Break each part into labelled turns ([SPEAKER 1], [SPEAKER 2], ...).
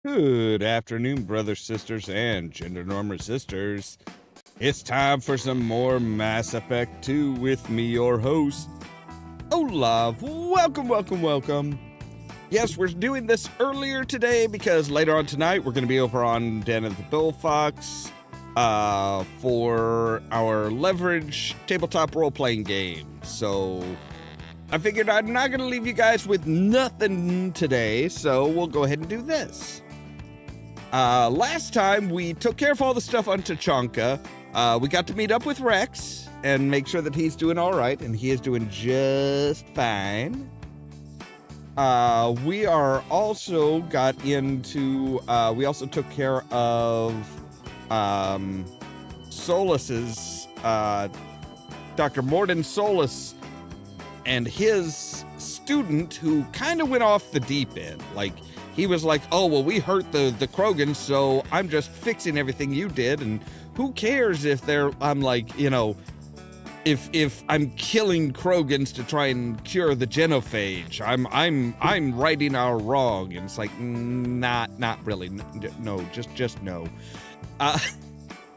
[SPEAKER 1] Good afternoon, brothers, sisters, and gender-norm resistors. It's time for some more Mass Effect 2 with me, your host, Ollamh. Welcome. Yes, we're doing this earlier today because later on tonight we're going to be over on Den of the Bullfox for our Leverage tabletop role-playing game. So I figured I'm not going to leave you guys with nothing today, so we'll go ahead and do this. Last time we took care of all the stuff on Tachanka. We got to meet up with Rex and make sure that he's doing all right, and he is doing just fine. We also took care of Solus's, Dr. Morden Solus and his student who kind of went off the deep end. Like, he was like, oh, well, we hurt the Krogans, so I'm just fixing everything you did, and who cares if I'm like, you know, if I'm killing Krogans to try and cure the genophage, I'm righting our wrong. And it's like, not really, no, just no.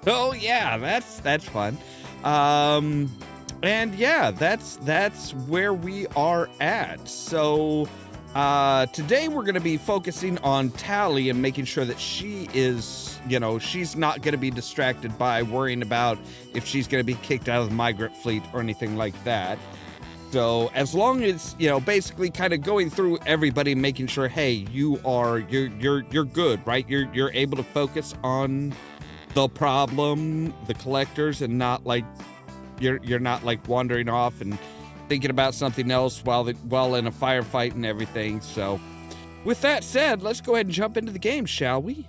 [SPEAKER 1] Oh yeah, that's fun. And yeah, that's where we are at. So today we're going to be focusing on Tali and making sure that she is, you know, she's not going to be distracted by worrying about if she's going to be kicked out of the Migrant Fleet or anything like that. So as long as, you know, basically kind of going through everybody, making sure, hey, you're good, right? You're able to focus on the problem, the collectors, and not like you're not like wandering off and thinking about something else while in a firefight and everything. So with that said, let's go ahead and jump into the game, shall we?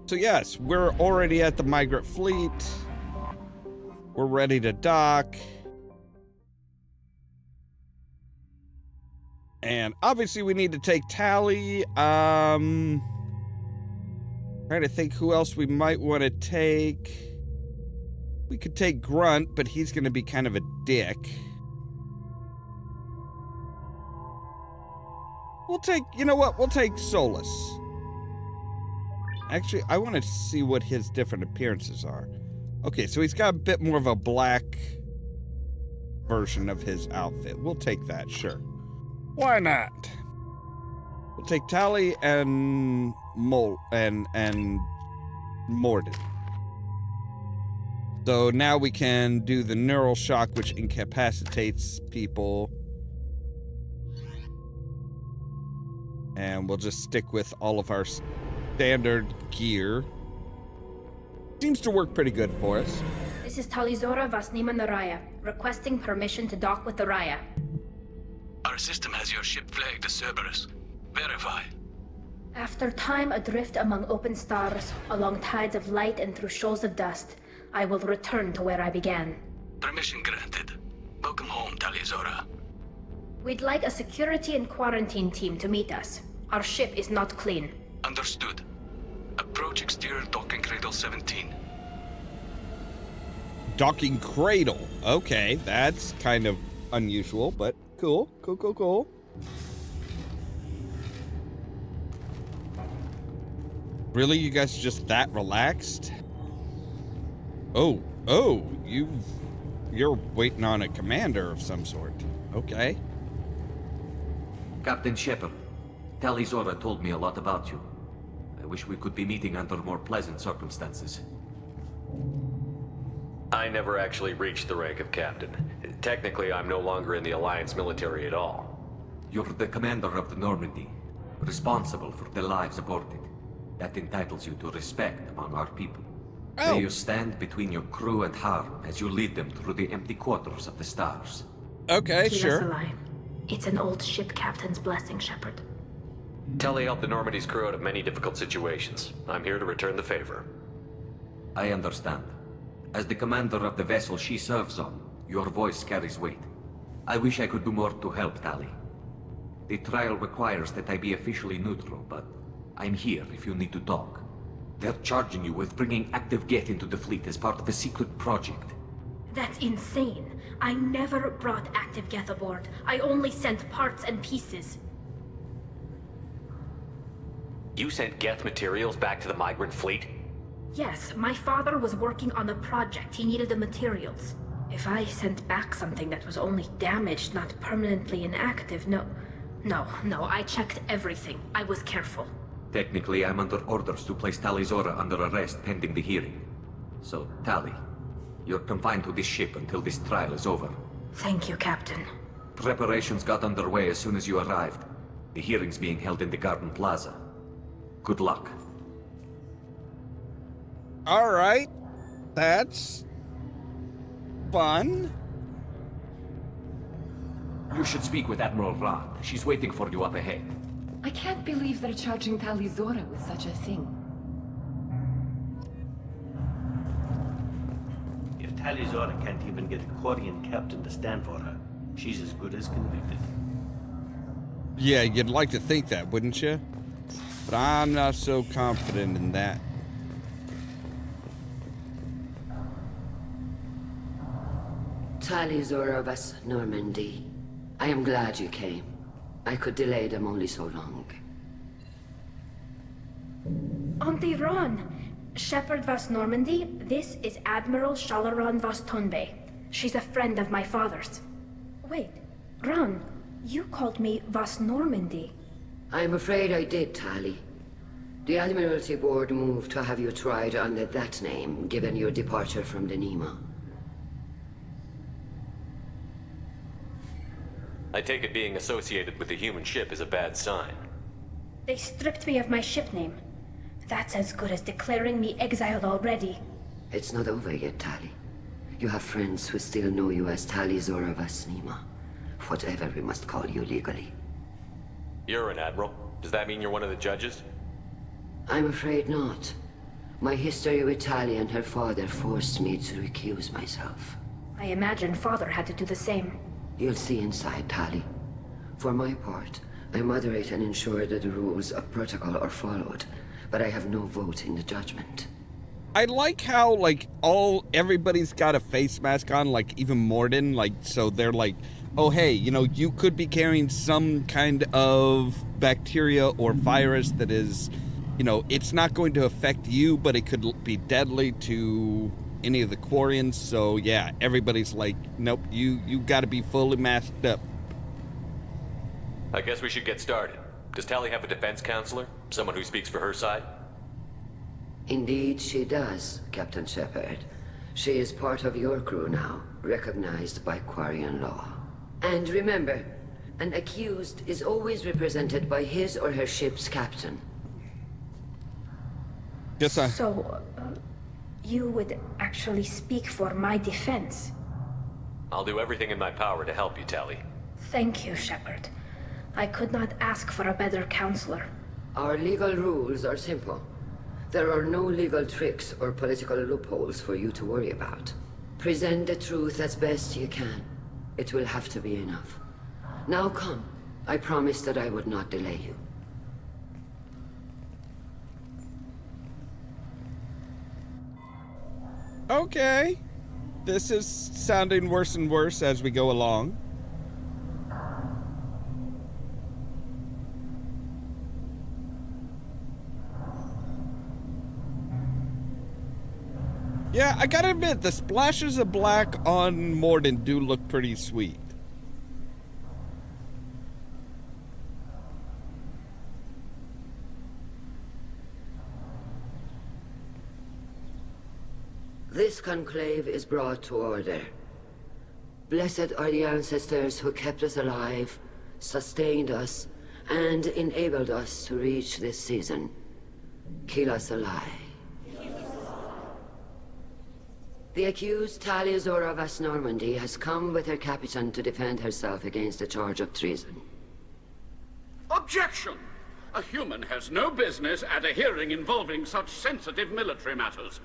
[SPEAKER 1] So yes, we're already at the Migrant Fleet. We're ready to dock. And obviously we need to take Tali. Trying to think who else we might want to take. We could take Grunt, but he's going to be kind of a dick. You know what? We'll take Solus. Actually, I want to see what his different appearances are. Okay, so he's got a bit more of a black version of his outfit. We'll take that, sure. Why not? We'll take Tali and Morden. So now we can do the neural shock, which incapacitates people. And we'll just stick with all of our standard gear. Seems to work pretty good for us.
[SPEAKER 2] This is Talizora Vasnima Naraya, requesting permission to dock with the Raya.
[SPEAKER 3] Our system has your ship flagged as Cerberus. Verify.
[SPEAKER 2] After time adrift among open stars, along tides of light and through shoals of dust, I will return to where I began.
[SPEAKER 3] Permission granted. Welcome home, Talizora.
[SPEAKER 2] We'd like a security and quarantine team to meet us. Our ship is not clean.
[SPEAKER 3] Understood. Approach exterior docking cradle 17.
[SPEAKER 1] Docking cradle. Okay, that's kind of unusual, but cool. Really, you guys are just that relaxed? Oh, you're waiting on a commander of some sort. Okay.
[SPEAKER 4] Captain Shepard, Talizora told me a lot about you. I wish we could be meeting under more pleasant circumstances.
[SPEAKER 5] I never actually reached the rank of captain. Technically, I'm no longer in the Alliance military at all.
[SPEAKER 4] You're the commander of the Normandy, responsible for the lives aborted. That entitles you to respect among our people.
[SPEAKER 1] Oh.
[SPEAKER 4] May you stand between your crew and harm as you lead them through the empty quarters of the stars.
[SPEAKER 1] Okay,
[SPEAKER 2] Keep
[SPEAKER 1] sure.
[SPEAKER 2] us alive. It's an old ship captain's blessing, Shepard.
[SPEAKER 5] Tali helped the Normandy's crew out of many difficult situations. I'm here to return the favor.
[SPEAKER 4] I understand. As the commander of the vessel she serves on, your voice carries weight. I wish I could do more to help, Tali. The trial requires that I be officially neutral, but I'm here if you need to talk. They're charging you with bringing active Geth into the fleet as part of a secret project.
[SPEAKER 2] That's insane. I never brought active Geth aboard. I only sent parts and pieces.
[SPEAKER 5] You sent Geth materials back to the Migrant Fleet?
[SPEAKER 2] Yes, my father was working on a project. He needed the materials. If I sent back something that was only damaged, not permanently inactive, no, I checked everything. I was careful.
[SPEAKER 4] Technically, I'm under orders to place Tali Zora under arrest pending the hearing. So, Tali, you're confined to this ship until this trial is over.
[SPEAKER 2] Thank you, Captain.
[SPEAKER 4] Preparations got underway as soon as you arrived. The hearing's being held in the Garden Plaza. Good luck.
[SPEAKER 1] All right. That's fun.
[SPEAKER 4] You should speak with Admiral Rand. She's waiting for you up ahead.
[SPEAKER 6] I can't believe they're charging Tali Zora with such a thing.
[SPEAKER 7] If Tali Zora can't even get a Quarian captain to stand for her, she's as good as convicted.
[SPEAKER 1] Yeah, you'd like to think that, wouldn't you? But I'm not so confident in that.
[SPEAKER 8] Tali Zora of Normandy. I am glad you came. I could delay them only so long.
[SPEAKER 2] Auntie Ron! Shepherd Vas Normandy, this is Admiral Shalaran Vas Tonbe. She's a friend of my father's. Wait, Ron, you called me Vas Normandy.
[SPEAKER 8] I'm afraid I did, Tali. The Admiralty Board moved to have you tried under that name, given your departure from the Nima.
[SPEAKER 5] I take it being associated with the human ship is a bad sign.
[SPEAKER 2] They stripped me of my ship name. That's as good as declaring me exiled already.
[SPEAKER 8] It's not over yet, Tali. You have friends who still know you as Tali Zora Vas Nima. Whatever we must call you legally.
[SPEAKER 5] You're an admiral. Does that mean you're one of the judges?
[SPEAKER 8] I'm afraid not. My history with Tali and her father forced me to recuse myself.
[SPEAKER 2] I imagine father had to do the same.
[SPEAKER 8] You'll see inside, Tali. For my part, I moderate and ensure that the rules of protocol are followed, but I have no vote in the judgment.
[SPEAKER 1] I like how, like, everybody's got a face mask on, like, even Morden, like, so they're like, oh, hey, you know, you could be carrying some kind of bacteria or virus that is, you know, it's not going to affect you, but it could be deadly to any of the Quarians. So yeah, everybody's like, nope, you got to be fully masked up.
[SPEAKER 5] I guess we should get started. Does Tali have a defense counselor? Someone who speaks for her side?
[SPEAKER 8] Indeed she does, Captain Shepard. She is part of your crew now, recognized by Quarian law. And remember, an accused is always represented by his or her ship's captain.
[SPEAKER 1] Yes, sir.
[SPEAKER 2] So, you would actually speak for my defense?
[SPEAKER 5] I'll do everything in my power to help you, Tali.
[SPEAKER 2] Thank you, Shepard. I could not ask for a better counselor.
[SPEAKER 8] Our legal rules are simple. There are no legal tricks or political loopholes for you to worry about. Present the truth as best you can. It will have to be enough. Now come. I promised that I would not delay you.
[SPEAKER 1] Okay. This is sounding worse and worse as we go along. Yeah, I gotta admit, the splashes of black on Morden do look pretty sweet.
[SPEAKER 8] This conclave is brought to order. Blessed are the ancestors who kept us alive, sustained us, and enabled us to reach this season. Keep us alive. The accused Tali Zora Vas Normandy has come with her captain to defend herself against a charge of treason.
[SPEAKER 9] Objection! A human has no business at a hearing involving such sensitive military matters.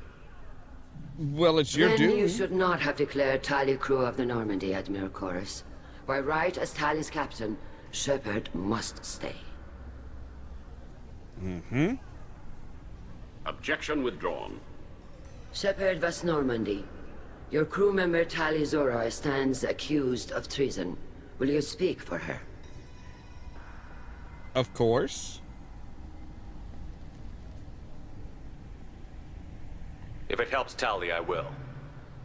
[SPEAKER 1] Well, it's your
[SPEAKER 8] Then
[SPEAKER 1] due.
[SPEAKER 8] you should not have declared Tali crew of the Normandy, Admiral Chorus. By right as Tali's captain, Shepard must stay.
[SPEAKER 1] Mm-hmm.
[SPEAKER 9] Objection withdrawn.
[SPEAKER 8] Shepard Vas Normandy, Your crew member Tali Zora stands accused of treason. Will you speak for her?
[SPEAKER 1] Of course.
[SPEAKER 5] If it helps Tali, I will.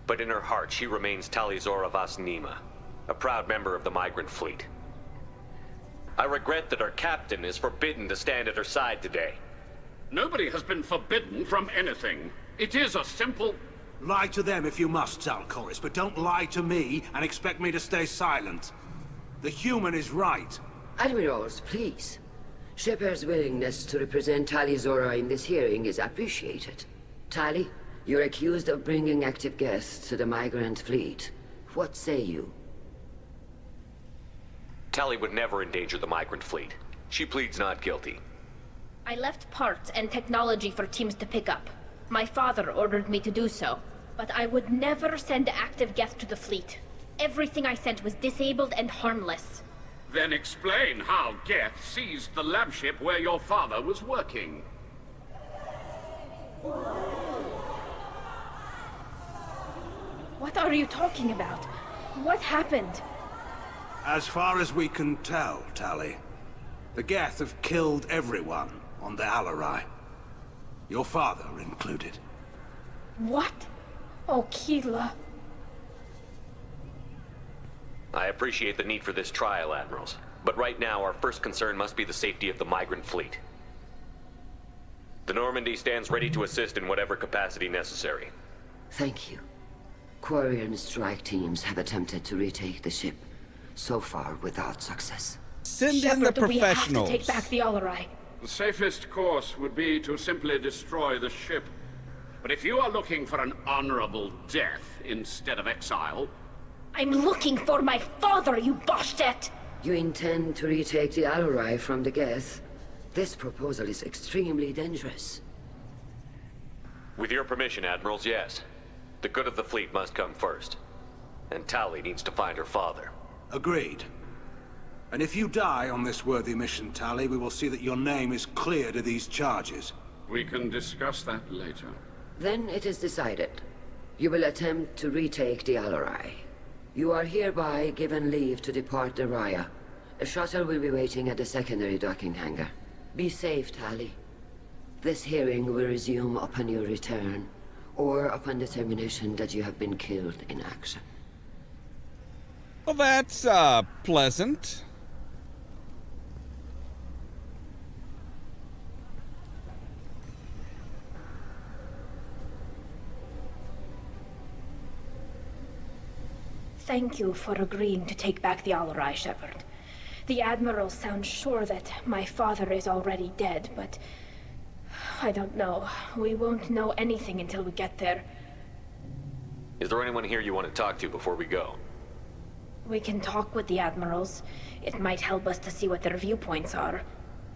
[SPEAKER 5] But in her heart, she remains Tali Zora Vas Nima, a proud member of the Migrant Fleet. I regret that our captain is forbidden to stand at her side today.
[SPEAKER 9] Nobody has been forbidden from anything. It is a simple...
[SPEAKER 10] Lie to them if you must, Zalcoris, but don't lie to me and expect me to stay silent. The human is right.
[SPEAKER 8] Admirals, please. Shepard's willingness to represent Tali Zora in this hearing is appreciated. Tali, you're accused of bringing active guests to the Migrant Fleet. What say you?
[SPEAKER 5] Tali would never endanger the Migrant Fleet. She pleads not guilty.
[SPEAKER 2] I left parts and technology for teams to pick up. My father ordered me to do so, but I would never send active guests to the fleet. Everything I sent was disabled and harmless.
[SPEAKER 9] Then explain how Geth seized the lab ship where your father was working.
[SPEAKER 2] What are you talking about? What happened?
[SPEAKER 10] As far as we can tell, Tali, the Geth have killed everyone on the Alarai. Your father included.
[SPEAKER 2] What? Oh, Keela.
[SPEAKER 5] I appreciate the need for this trial, Admirals. But right now, our first concern must be the safety of the Migrant Fleet. The Normandy stands ready to assist in whatever capacity necessary.
[SPEAKER 8] Thank you. Quarian strike teams have attempted to retake the ship, so far without success.
[SPEAKER 1] Send in the professionals.
[SPEAKER 2] We have to take back the Alarai.
[SPEAKER 9] The safest course would be to simply destroy the ship. But if you are looking for an honorable death instead of exile...
[SPEAKER 2] I'm looking for my father, you bastet!
[SPEAKER 8] You intend to retake the Alarai from the Geth? This proposal is extremely dangerous.
[SPEAKER 5] With your permission, Admirals, yes. The good of the fleet must come first. And Tali needs to find her father.
[SPEAKER 10] Agreed. And if you die on this worthy mission, Tali, we will see that your name is cleared of these charges.
[SPEAKER 9] We can discuss that later.
[SPEAKER 8] Then it is decided. You will attempt to retake the Alarai. You are hereby given leave to depart the Raya. A shuttle will be waiting at the secondary docking hangar. Be safe, Tali. This hearing will resume upon your return, or upon determination that you have been killed in action.
[SPEAKER 1] Well, that's, pleasant.
[SPEAKER 2] Thank you for agreeing to take back the Alarai, Shepard. The Admiral sounds sure that my father is already dead, but... I don't know. We won't know anything until we get there.
[SPEAKER 5] Is there anyone here you want to talk to before we go?
[SPEAKER 2] We can talk with the Admirals. It might help us to see what their viewpoints are.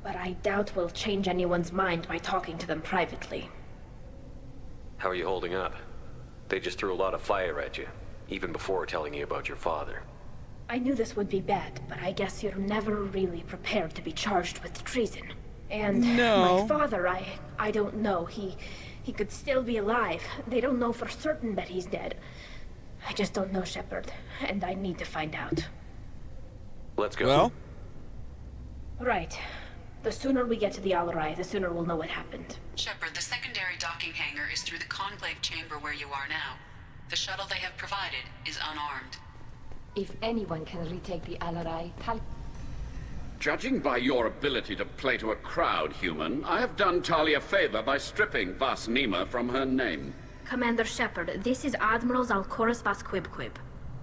[SPEAKER 2] But I doubt we'll change anyone's mind by talking to them privately.
[SPEAKER 5] How are you holding up? They just threw a lot of fire at you, even before telling you about your father.
[SPEAKER 2] I knew this would be bad, but I guess you're never really prepared to be charged with treason. And
[SPEAKER 1] no.
[SPEAKER 2] My father, I don't know. He could still be alive. They don't know for certain that he's dead. I just don't know, Shepard, and I need to find out.
[SPEAKER 5] Let's go.
[SPEAKER 1] Well?
[SPEAKER 2] Right. The sooner we get to the Alarai, the sooner we'll know what happened.
[SPEAKER 11] Shepard, the secondary docking hangar is through the conclave chamber where you are now. The shuttle they have provided is unarmed.
[SPEAKER 6] If anyone can retake the Alarai,
[SPEAKER 9] Judging by your ability to play to a crowd, human, I have done Tali a favor by stripping Vas Nima from her name.
[SPEAKER 2] Commander Shepard, this is Admiral Zalcoris Vas Quibquib.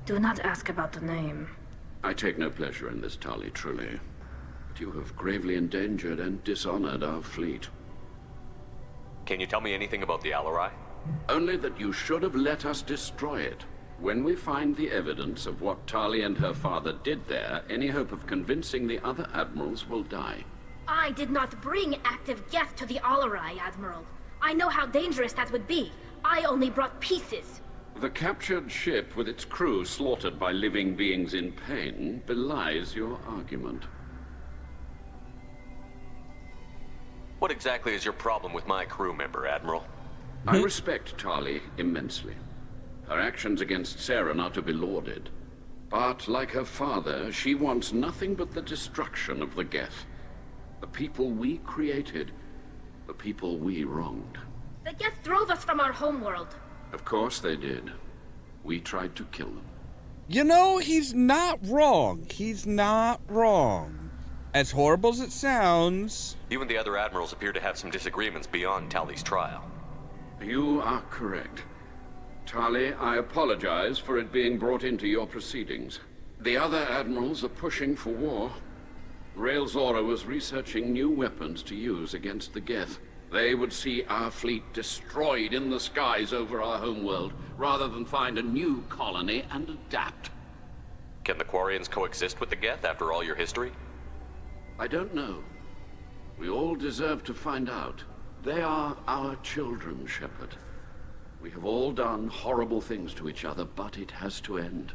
[SPEAKER 2] Do not ask about the name.
[SPEAKER 9] I take no pleasure in this, Tali, truly. But you have gravely endangered and dishonored our fleet.
[SPEAKER 5] Can you tell me anything about the Alarai?
[SPEAKER 9] Only that you should have let us destroy it. When we find the evidence of what Tali and her father did there, any hope of convincing the other admirals will die.
[SPEAKER 2] I did not bring active Geth to the Alarai, Admiral. I know how dangerous that would be. I only brought pieces.
[SPEAKER 9] The captured ship with its crew slaughtered by living beings in pain belies your argument.
[SPEAKER 5] What exactly is your problem with my crew member, Admiral?
[SPEAKER 9] I respect Tali immensely. Her actions against Saren are to be lauded. But, like her father, she wants nothing but the destruction of the Geth. The people we created. The people we wronged.
[SPEAKER 2] The Geth drove us from our homeworld.
[SPEAKER 9] Of course they did. We tried to kill them.
[SPEAKER 1] You know, he's not wrong. He's not wrong. As horrible as it sounds...
[SPEAKER 5] You and the other admirals appear to have some disagreements beyond Tali's trial.
[SPEAKER 9] You are correct. Tali, I apologize for it being brought into your proceedings. The other admirals are pushing for war. Rael Zora was researching new weapons to use against the Geth. They would see our fleet destroyed in the skies over our homeworld, rather than find a new colony and adapt.
[SPEAKER 5] Can the Quarians coexist with the Geth after all your history?
[SPEAKER 9] I don't know. We all deserve to find out. They are our children, Shepard. We have all done horrible things to each other, but it has to end.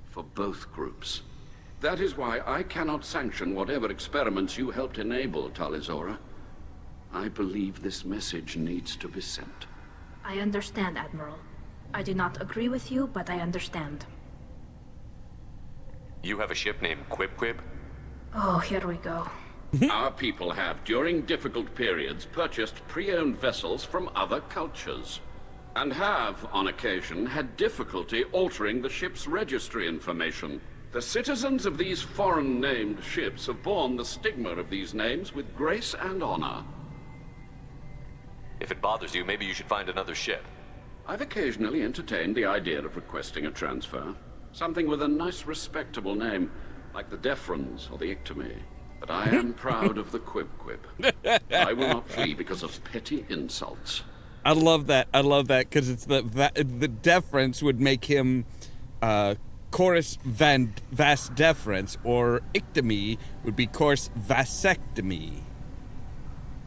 [SPEAKER 9] For both groups. That is why I cannot sanction whatever experiments you helped enable, Tali Zora. I believe this message needs to be sent.
[SPEAKER 2] I understand, Admiral. I do not agree with you, but I understand.
[SPEAKER 5] You have a ship named Quib?
[SPEAKER 2] Oh, here we go.
[SPEAKER 9] Our people have, during difficult periods, purchased pre-owned vessels from other cultures. And have, on occasion, had difficulty altering the ship's registry information. The citizens of these foreign-named ships have borne the stigma of these names with grace and honor.
[SPEAKER 5] If it bothers you, maybe you should find another ship.
[SPEAKER 9] I've occasionally entertained the idea of requesting a transfer. Something with a nice, respectable name, like the Defrons or the Ictomy. But I am proud of the Quib. I will not flee because of petty insults.
[SPEAKER 1] I love that, because it's the deference would make him Chorus Vas Deference, or Ictomy would be Chorus Vasectomy.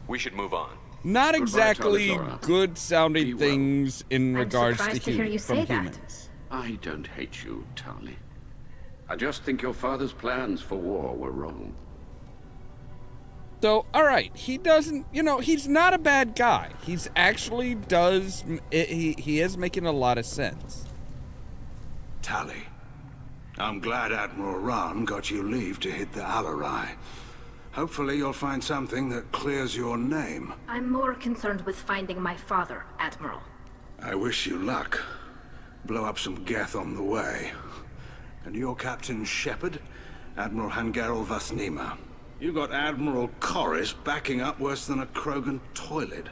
[SPEAKER 5] We should move on.
[SPEAKER 1] Not exactly
[SPEAKER 9] Tali Zora.
[SPEAKER 1] good sounding
[SPEAKER 9] Be well.
[SPEAKER 1] things in regards to,
[SPEAKER 2] surprised to hear you say that.
[SPEAKER 1] humans.
[SPEAKER 9] I don't hate you, Tali. I just think your father's plans for war were wrong.
[SPEAKER 1] So, alright, he doesn't, he's not a bad guy. He's actually he is making a lot of sense.
[SPEAKER 10] Tali, I'm glad Admiral Rahn got you leave to hit the Alarai. Hopefully you'll find something that clears your name.
[SPEAKER 2] I'm more concerned with finding my father, Admiral.
[SPEAKER 10] I wish you luck. Blow up some Geth on the way. And your Captain Shepard, Admiral Hangarel Vasnima. You got Admiral Corris backing up worse than a Krogan toilet.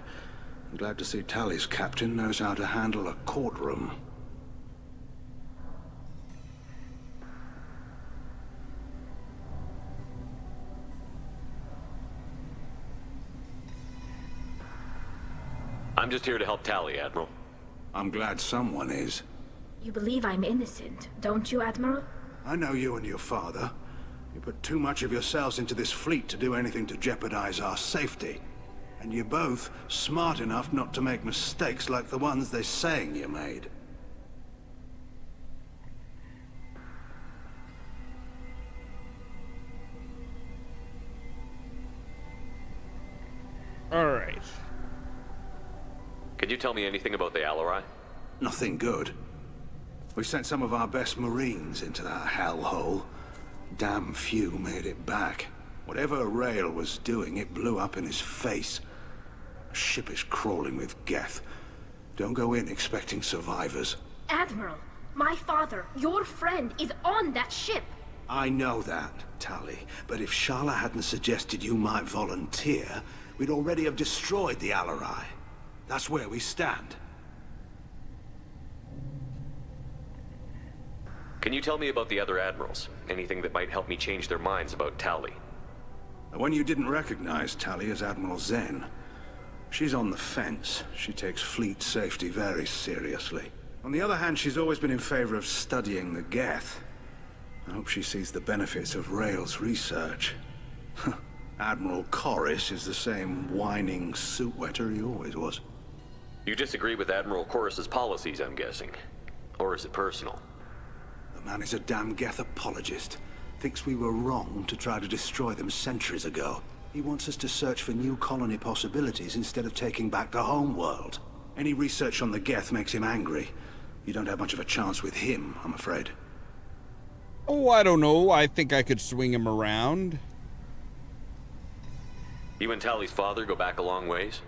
[SPEAKER 10] I'm glad to see Tali's captain knows how to handle a courtroom.
[SPEAKER 5] I'm just here to help Tali, Admiral.
[SPEAKER 10] I'm glad someone is.
[SPEAKER 2] You believe I'm innocent, don't you, Admiral?
[SPEAKER 10] I know you and your father. You put too much of yourselves into this fleet to do anything to jeopardize our safety. And you're both smart enough not to make mistakes like the ones they're saying you made.
[SPEAKER 1] Alright.
[SPEAKER 5] Can you tell me anything about the Alarai?
[SPEAKER 10] Nothing good. We sent some of our best Marines into that hellhole. Damn few made it back. Whatever Rael was doing, it blew up in his face. A ship is crawling with Geth. Don't go in expecting survivors.
[SPEAKER 2] Admiral, my father, your friend, is on that ship.
[SPEAKER 10] I know that, Tali. But if Shala hadn't suggested you might volunteer, we'd already have destroyed the Alarai. That's where we stand.
[SPEAKER 5] Can you tell me about the other admirals? Anything that might help me change their minds about Tali?
[SPEAKER 10] The one you didn't recognize, Tali, is Admiral Zen. She's on the fence. She takes fleet safety very seriously. On the other hand, she's always been in favor of studying the Geth. I hope she sees the benefits of Rael's research. Admiral Corris is the same whining suit-wetter he always was.
[SPEAKER 5] You disagree with Admiral Corris's policies, I'm guessing. Or is it personal?
[SPEAKER 10] The man is a damn Geth apologist. Thinks we were wrong to try to destroy them centuries ago. He wants us to search for new colony possibilities instead of taking back the home world. Any research on the Geth makes him angry. You don't have much of a chance with him, I'm afraid.
[SPEAKER 1] Oh, I don't know. I think I could swing him around.
[SPEAKER 5] You and Tali's father go back a long ways?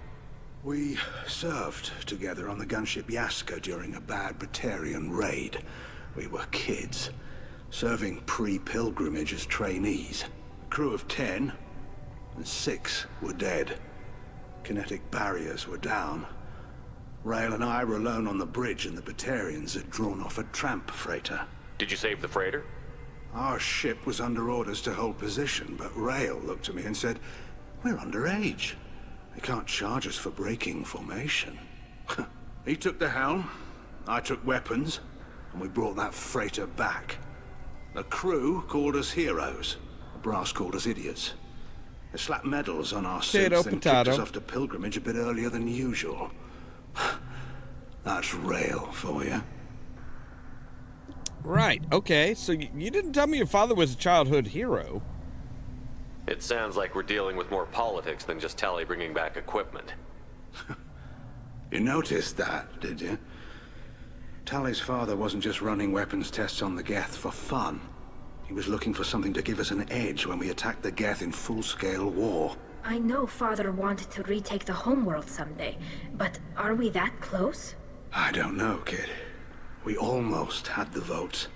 [SPEAKER 10] We served together on the gunship Yaska during a bad Batarian raid. We were kids, serving pre-pilgrimage as trainees. A crew of 10, and 6 were dead. Kinetic barriers were down. Rail and I were alone on the bridge, and the Batarians had drawn off a tramp freighter.
[SPEAKER 5] Did you save the freighter?
[SPEAKER 10] Our ship was under orders to hold position, but Rail looked at me and said, "We're underage. They can't charge us for breaking formation." He took the helm, I took weapons, and we brought that freighter back. The crew called us heroes. The brass called us idiots. They slapped medals on our suits and kicked us off to pilgrimage a bit earlier than usual. That's Rail for you.
[SPEAKER 1] Right, okay. So you didn't tell me your father was a childhood hero.
[SPEAKER 5] It sounds like we're dealing with more politics than just Tali bringing back equipment.
[SPEAKER 10] You noticed that, did you? Tali's father wasn't just running weapons tests on the Geth for fun. He was looking for something to give us an edge when we attacked the Geth in full-scale war.
[SPEAKER 2] I know Father wanted to retake the homeworld someday, but are we that close?
[SPEAKER 10] I don't know, kid. We almost had the votes.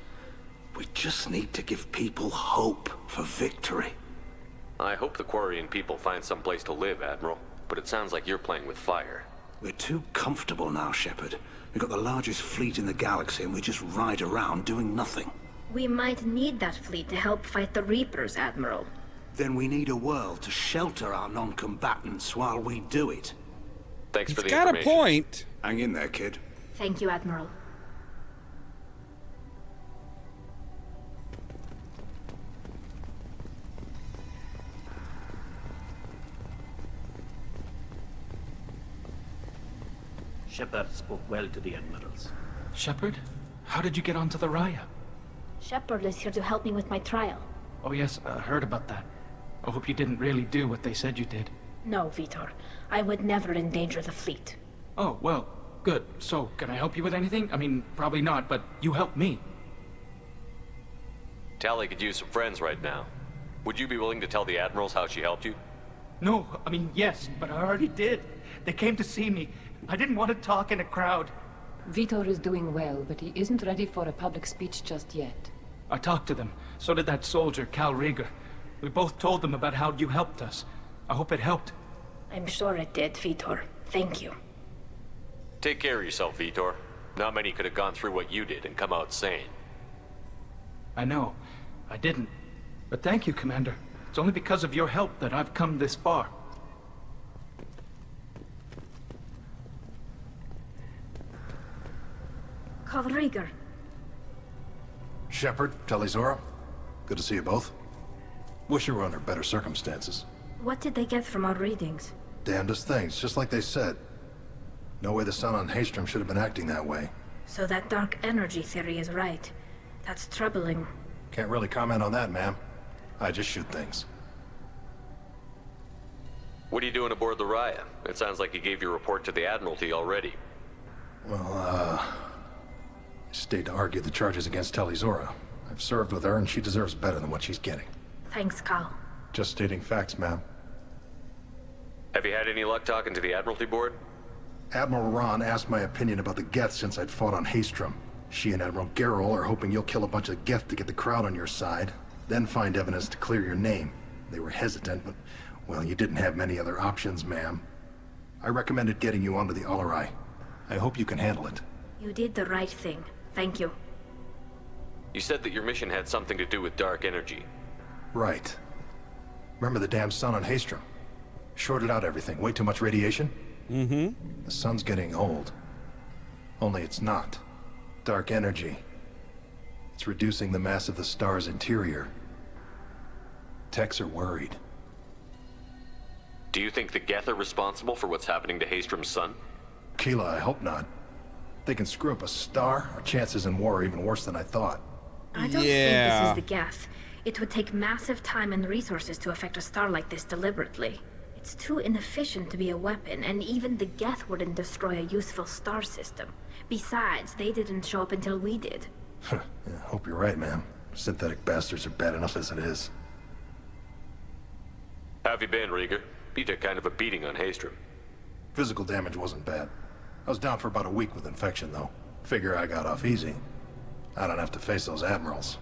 [SPEAKER 10] We just need to give people hope for victory.
[SPEAKER 5] I hope the Quarian people find some place to live, Admiral, but it sounds like you're playing with fire.
[SPEAKER 10] We're too comfortable now, Shepard. We've got the largest fleet in the galaxy and we just ride around doing nothing.
[SPEAKER 2] We might need that fleet to help fight the Reapers, Admiral.
[SPEAKER 10] Then we need a world to shelter our non-combatants while we do it.
[SPEAKER 5] Thanks for the
[SPEAKER 1] He's got
[SPEAKER 5] information.
[SPEAKER 1] a point.
[SPEAKER 10] Hang in there, kid.
[SPEAKER 2] Thank you, Admiral.
[SPEAKER 7] Shepard spoke well to the admirals.
[SPEAKER 12] Shepard? How did you get onto the Raya?
[SPEAKER 2] Shepard is here to help me with my trial.
[SPEAKER 12] Oh yes, heard about that. I hope you didn't really do what they said you did.
[SPEAKER 2] No, Vitor. I would never endanger the fleet.
[SPEAKER 12] Oh, well, good. So, can I help you with anything? I mean, probably not, but you helped me.
[SPEAKER 5] Tali could use some friends right now. Would you be willing to tell the Admirals how she helped you?
[SPEAKER 12] No, I mean, yes, but I already did. They came to see me. I didn't want to talk in a crowd.
[SPEAKER 6] Vitor is doing well, but he isn't ready for a public speech just yet.
[SPEAKER 12] I talked to them. So did that soldier, Cal Rieger. We both told them about how you helped us. I hope it helped.
[SPEAKER 2] I'm sure it did, Vitor. Thank you.
[SPEAKER 5] Take care of yourself, Vitor. Not many could have gone through what you did and come out sane.
[SPEAKER 12] I know. I didn't. But thank you, Commander. It's only because of your help that I've come this far.
[SPEAKER 2] Cal Rieger.
[SPEAKER 13] Shepard, Talizora, good to see you both. Wish you were under better circumstances.
[SPEAKER 2] What did they get from our readings?
[SPEAKER 13] Damnedest things, just like they said. No way the sun on Haystrom should have been acting that way.
[SPEAKER 2] So that dark energy theory is right. That's troubling.
[SPEAKER 13] Can't really comment on that, ma'am. I just shoot things.
[SPEAKER 5] What are you doing aboard the Raya? It sounds like you gave your report to the Admiralty already.
[SPEAKER 13] Well, I stayed to argue the charges against Talizora. I've served with her and she deserves better than what she's getting.
[SPEAKER 2] Thanks, Cal.
[SPEAKER 13] Just stating facts, ma'am.
[SPEAKER 5] Have you had any luck talking to the Admiralty Board?
[SPEAKER 13] Admiral Ron asked my opinion about the Geth since I'd fought on Haystrom. She and Admiral Garrel are hoping you'll kill a bunch of Geth to get the crowd on your side, then find evidence to clear your name. They were hesitant, but, well, you didn't have many other options, ma'am. I recommended getting you onto the Ollamh. I hope you can handle it.
[SPEAKER 2] You did the right thing. Thank you.
[SPEAKER 5] You said that your mission had something to do with dark energy.
[SPEAKER 13] Right. Remember the damn sun on Haystrom? Shorted out everything. Way too much radiation?
[SPEAKER 1] Mm-hmm.
[SPEAKER 13] The sun's getting old. Only it's not. Dark energy. It's reducing the mass of the star's interior. Techs are worried.
[SPEAKER 5] Do you think the Geth are responsible for what's happening to Haystrom's sun?
[SPEAKER 13] Keela, I hope not. They can screw up a star. Our chances in war are even worse than I thought.
[SPEAKER 2] I don't think this is the Geth. It would take massive time and resources to affect a star like this deliberately. It's too inefficient to be a weapon, and even the Geth wouldn't destroy a useful star system. Besides, they didn't show up until we did.
[SPEAKER 13] Yeah, hope you're right, man. Synthetic bastards are bad enough as it is.
[SPEAKER 5] How have you been, Rieger? You took kind of a beating on Haystrom.
[SPEAKER 13] Physical damage wasn't bad. I was down for about a week with infection, though. Figure I got off easy. I don't have to face those admirals.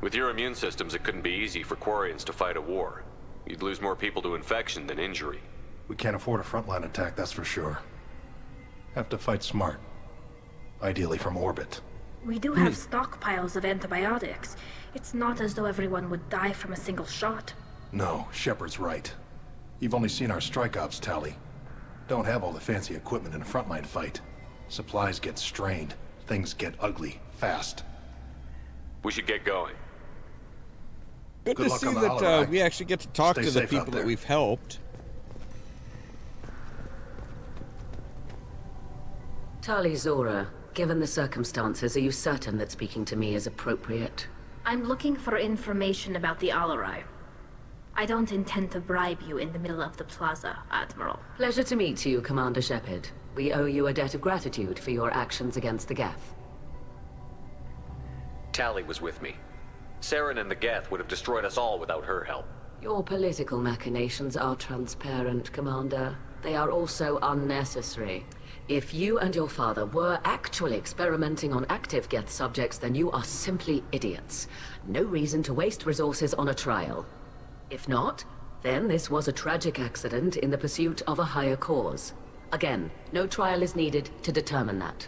[SPEAKER 5] With your immune systems, it couldn't be easy for Quarians to fight a war. You'd lose more people to infection than injury.
[SPEAKER 13] We can't afford a frontline attack, that's for sure. Have to fight smart. Ideally from orbit.
[SPEAKER 2] We do have stockpiles of antibiotics. It's not as though everyone would die from a single shot.
[SPEAKER 13] No, Shepard's right. You've only seen our strike ops, Tali. Don't have all the fancy equipment in a frontline fight. Supplies get strained. Things get ugly, fast.
[SPEAKER 5] We should get going.
[SPEAKER 1] Good to see that we actually get to talk to the people that we've helped.
[SPEAKER 14] Tali Zora, given the circumstances, are you certain that speaking to me is appropriate?
[SPEAKER 2] I'm looking for information about the Ollamh. I don't intend to bribe you in the middle of the plaza, Admiral.
[SPEAKER 14] Pleasure to meet you, Commander Shepard. We owe you a debt of gratitude for your actions against the Geth.
[SPEAKER 5] Tali was with me. Saren and the Geth would have destroyed us all without her help.
[SPEAKER 14] Your political machinations are transparent, Commander. They are also unnecessary. If you and your father were actually experimenting on active Geth subjects, then you are simply idiots. No reason to waste resources on a trial. If not, then this was a tragic accident in the pursuit of a higher cause. Again, no trial is needed to determine that.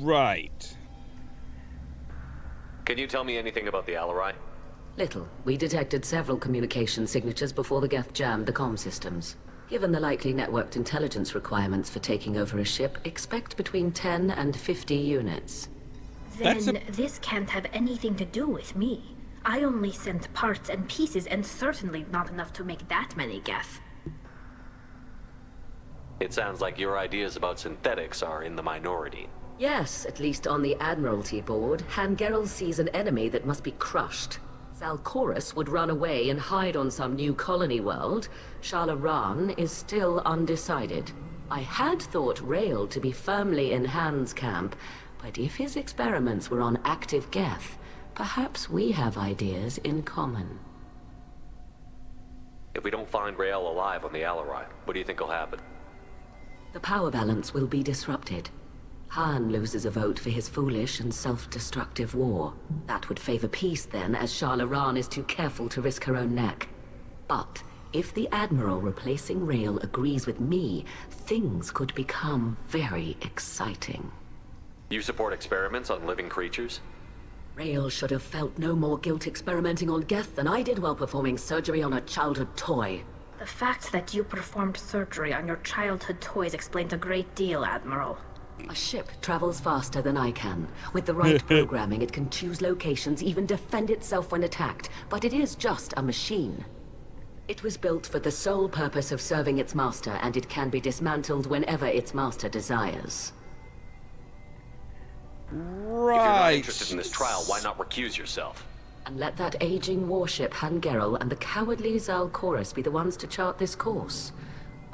[SPEAKER 1] Right.
[SPEAKER 5] Can you tell me anything about the Ollamh?
[SPEAKER 14] Little. We detected several communication signatures before the Geth jammed the comm systems. Given the likely networked intelligence requirements for taking over a ship, expect between 10 and 50 units.
[SPEAKER 2] Then this can't have anything to do with me. I only sent parts and pieces, and certainly not enough to make that many Geth.
[SPEAKER 5] It sounds like your ideas about synthetics are in the minority.
[SPEAKER 14] Yes, at least on the Admiralty board, Hangerel sees an enemy that must be crushed. Zalcorus would run away and hide on some new colony world. Shalaran is still undecided. I had thought Rael to be firmly in Han's camp, but if his experiments were on active Geth, perhaps we have ideas in common.
[SPEAKER 5] If we don't find Rael alive on the Ollamh, what do you think will happen?
[SPEAKER 14] The power balance will be disrupted. Han loses a vote for his foolish and self-destructive war. That would favor peace then, as Shalaran is too careful to risk her own neck. But if the Admiral replacing Rael agrees with me, things could become very exciting.
[SPEAKER 5] You support experiments on living creatures?
[SPEAKER 14] Rael should have felt no more guilt experimenting on Geth than I did while performing surgery on a childhood toy.
[SPEAKER 2] The fact that you performed surgery on your childhood toys explains a great deal, Admiral.
[SPEAKER 14] A ship travels faster than I can. With the right programming, it can choose locations, even defend itself when attacked. But it is just a machine. It was built for the sole purpose of serving its master, and it can be dismantled whenever its master desires.
[SPEAKER 1] Right.
[SPEAKER 5] If you're not interested in this trial, why not recuse yourself?
[SPEAKER 14] And let that aging warship Hangerel and the cowardly Zalcorus be the ones to chart this course?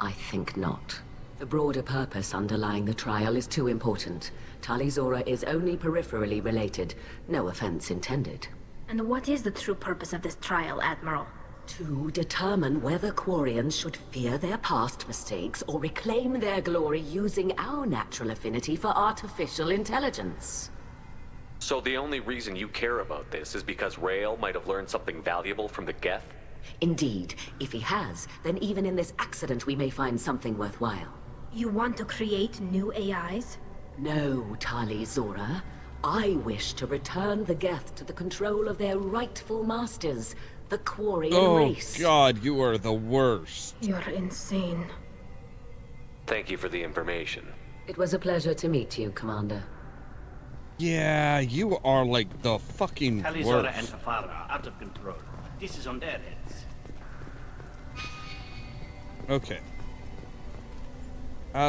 [SPEAKER 14] I think not. The broader purpose underlying the trial is too important. Tali Zora is only peripherally related. No offense intended.
[SPEAKER 2] And what is the true purpose of this trial, Admiral?
[SPEAKER 14] To determine whether Quarians should fear their past mistakes or reclaim their glory using our natural affinity for artificial intelligence.
[SPEAKER 5] So the only reason you care about this is because Rael might have learned something valuable from the Geth?
[SPEAKER 14] Indeed. If he has, then even in this accident we may find something worthwhile.
[SPEAKER 2] You want to create new AIs?
[SPEAKER 14] No, Tali Zora. I wish to return the Geth to the control of their rightful masters, the Quarian race.
[SPEAKER 1] Oh God, you are the worst.
[SPEAKER 2] You're insane.
[SPEAKER 5] Thank you for the information.
[SPEAKER 14] It was a pleasure to meet you, Commander.
[SPEAKER 1] Yeah, you are like the fucking
[SPEAKER 7] Tali
[SPEAKER 1] worst.
[SPEAKER 7] Zora and her father are out of control. This is on their heads.
[SPEAKER 1] Okay.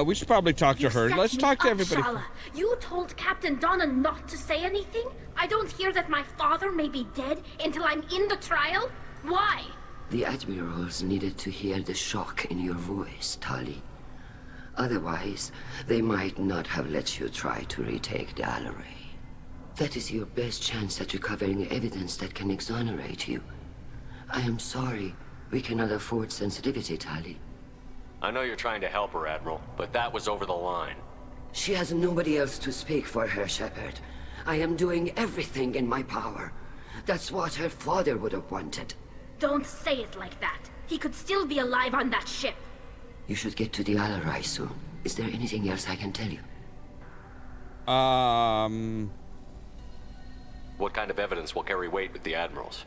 [SPEAKER 1] We should probably talk to her. Let's talk to everybody.
[SPEAKER 2] Shala. You told Captain Donna not to say anything? I don't hear that my father may be dead until I'm in the trial? Why?
[SPEAKER 8] The Admirals needed to hear the shock in your voice, Tali. Otherwise, they might not have let you try to retake the Alleray. That is your best chance at recovering evidence that can exonerate you. I am sorry. We cannot afford sensitivity, Tali.
[SPEAKER 5] I know you're trying to help her, Admiral, but that was over the line.
[SPEAKER 8] She has nobody else to speak for her, Shepard. I am doing everything in my power. That's what her father would have wanted.
[SPEAKER 2] Don't say it like that. He could still be alive on that ship.
[SPEAKER 8] You should get to the Alleray soon. Is there anything else I can tell you?
[SPEAKER 5] What kind of evidence will carry weight with the Admirals?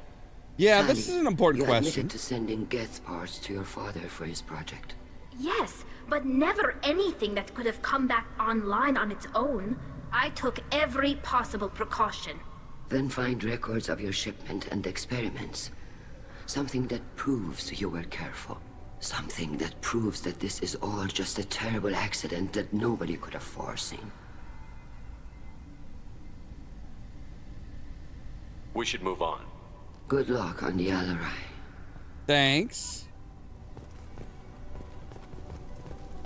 [SPEAKER 1] Yeah,
[SPEAKER 8] Tali,
[SPEAKER 1] this is an important
[SPEAKER 8] you
[SPEAKER 1] question.
[SPEAKER 8] admitted to sending Geth parts to your father for his project.
[SPEAKER 2] Yes, but never anything that could have come back online on its own. I took every possible precaution.
[SPEAKER 8] Then find records of your shipment and experiments. Something that proves you were careful. Something that proves that this is all just a terrible accident that nobody could have foreseen.
[SPEAKER 5] We should move on.
[SPEAKER 8] Good luck on the Alleray.
[SPEAKER 1] Thanks.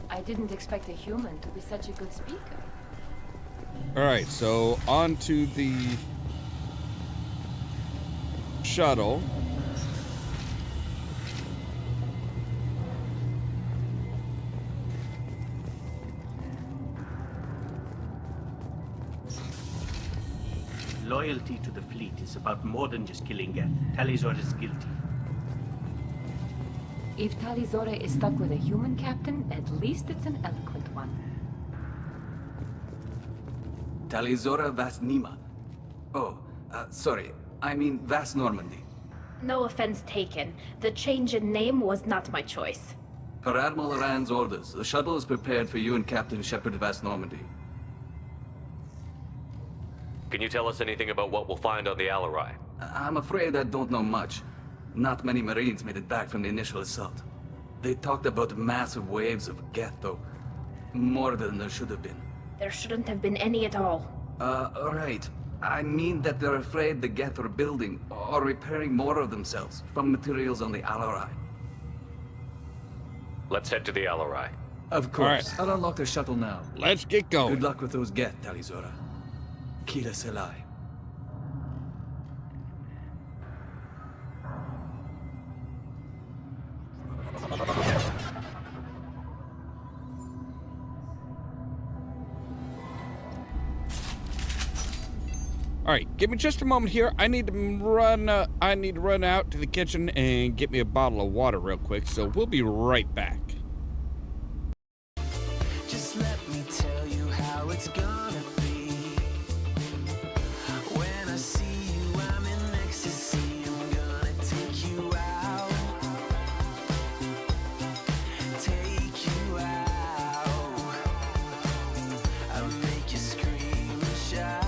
[SPEAKER 6] I didn't expect a human to be such a good speaker.
[SPEAKER 1] Alright, so on to the shuttle.
[SPEAKER 7] Loyalty to the fleet is about more than just killing Geth. Talizor is guilty.
[SPEAKER 6] If Talizora is stuck with a human captain, at least it's an eloquent one.
[SPEAKER 15] Talizora Vas Nima. Oh, sorry. I mean Vas Normandy.
[SPEAKER 2] No offense taken. The change in name was not my choice.
[SPEAKER 15] Per Admiral Rand's orders, the shuttle is prepared for you and Captain Shepard Vas Normandy.
[SPEAKER 5] Can you tell us anything about what we'll find on the Alleray?
[SPEAKER 15] I'm afraid I don't know much. Not many Marines made it back from the initial assault. They talked about massive waves of Geth, though. More than there should have been.
[SPEAKER 2] There shouldn't have been any at all.
[SPEAKER 15] Right. I mean that they're afraid the Geth are building or repairing more of themselves from materials on the Alleray.
[SPEAKER 5] Let's head to the Alleray.
[SPEAKER 15] Of course. I'll unlock the shuttle now.
[SPEAKER 1] Let's get going.
[SPEAKER 15] Good luck with those Geth, Talizora. Kila Selai.
[SPEAKER 1] All right, give me just a moment here. I need to run out to the kitchen and get me a bottle of water real quick. So we'll be right back.
[SPEAKER 16] Just let me tell you how it's gonna be. When I see you, I'm in ecstasy. I'm gonna take you out. Take you out. I'll make you scream and shout.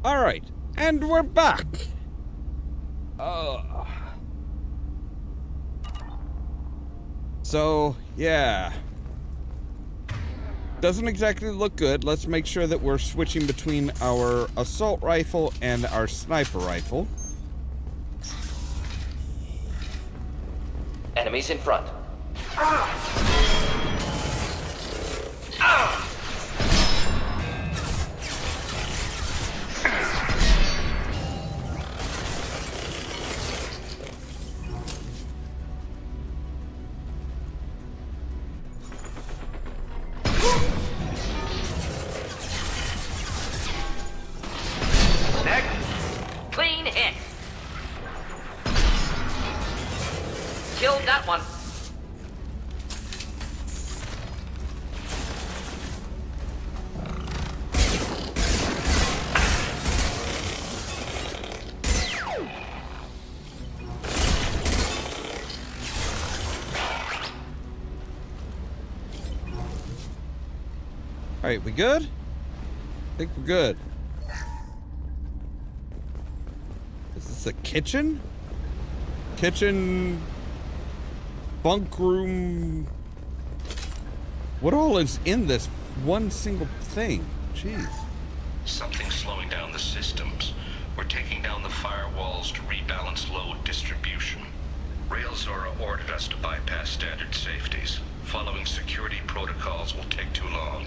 [SPEAKER 1] All right, and we're back. So, yeah. Doesn't exactly look good. Let's make sure that we're switching between our assault rifle and our sniper rifle.
[SPEAKER 17] Enemies in front. Clean hit. Killed that one.
[SPEAKER 1] Alright, we good? I think we're good. Is this a kitchen? Kitchen... bunk room... What all is in this one single thing? Jeez.
[SPEAKER 18] Something's slowing down the systems. We're taking down the firewalls to rebalance load distribution. Railzora ordered us to bypass standard safeties. Following security protocols will take too long.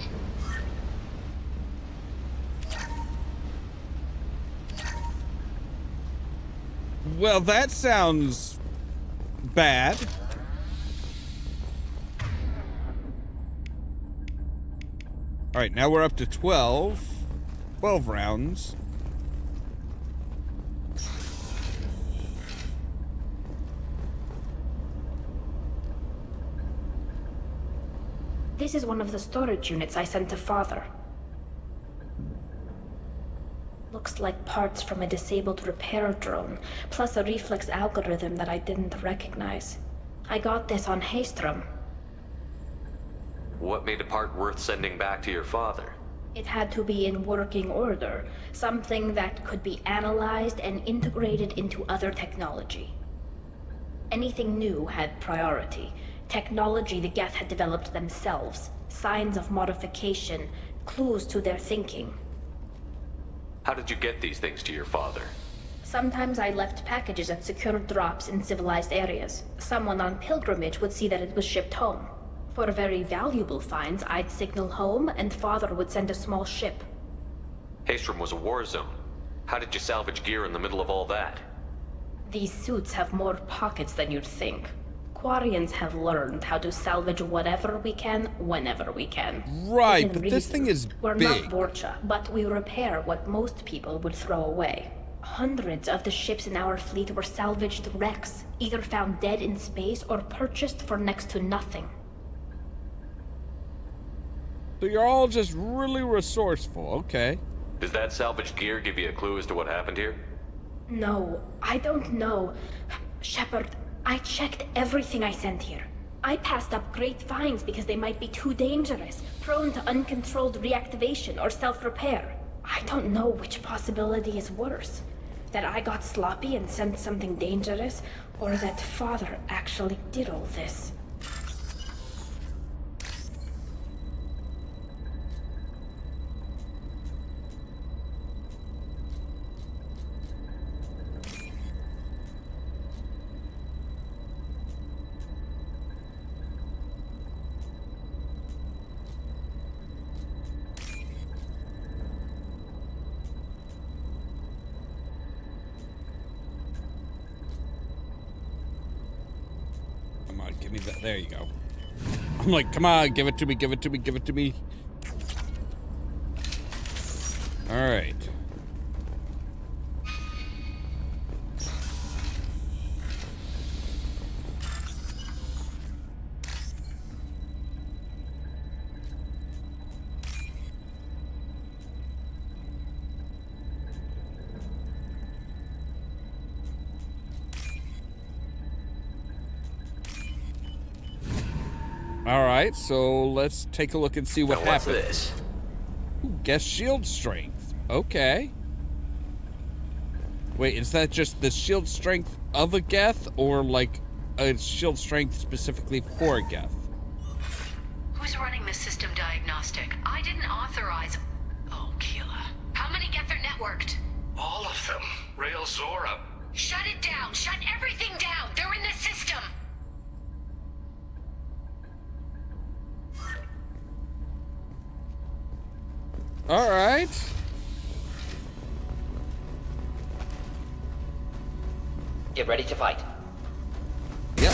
[SPEAKER 1] Well, that sounds bad. Alright, now we're up to 12 rounds.
[SPEAKER 2] This is one of the storage units I sent to Father. Looks like parts from a disabled repair drone, plus a reflex algorithm that I didn't recognize. I got this on Haystrom.
[SPEAKER 5] What made a part worth sending back to your father?
[SPEAKER 2] It had to be in working order, something that could be analyzed and integrated into other technology. Anything new had priority. Technology the Geth had developed themselves, signs of modification, clues to their thinking.
[SPEAKER 5] How did you get these things to your father?
[SPEAKER 2] Sometimes I left packages at secure drops in civilized areas. Someone on pilgrimage would see that it was shipped home. For very valuable finds, I'd signal home, and Father would send a small ship.
[SPEAKER 5] Haystrom was a war zone. How did you salvage gear in the middle of all that?
[SPEAKER 2] These suits have more pockets than you'd think. Quarians have learned how to salvage whatever we can, whenever we can.
[SPEAKER 1] Right,
[SPEAKER 2] Within
[SPEAKER 1] but this
[SPEAKER 2] reason.
[SPEAKER 1] thing is
[SPEAKER 2] We're
[SPEAKER 1] big.
[SPEAKER 2] not Vorcha, but we repair what most people would throw away. Hundreds of the ships in our fleet were salvaged wrecks, either found dead in space or purchased for next to nothing.
[SPEAKER 1] So you're all just really resourceful, okay.
[SPEAKER 5] Does that salvaged gear give you a clue as to what happened here?
[SPEAKER 2] No, I don't know. Shepard, I checked everything I sent here. I passed up great finds because they might be too dangerous, prone to uncontrolled reactivation or self-repair. I don't know which possibility is worse. That I got sloppy and sent something dangerous, or that Father actually did all this.
[SPEAKER 1] Come on, give me that. There you go. I'm like, come on, give it to me, give it to me, give it to me. All right. All right, so let's take a look and see what
[SPEAKER 17] Now what's
[SPEAKER 1] happens.
[SPEAKER 17] this?
[SPEAKER 1] Ooh, guess shield strength. Okay. Wait, is that just the shield strength of a Geth, or like a shield strength specifically for a Geth?
[SPEAKER 11] Who's running the system diagnostic? I didn't authorize... Oh, Keela. How many Geth are networked?
[SPEAKER 18] All of them. Rail Zora.
[SPEAKER 11] Shut it down! Shut everything down! They're in the system!
[SPEAKER 1] Alright.
[SPEAKER 17] Get ready to fight.
[SPEAKER 1] Yep.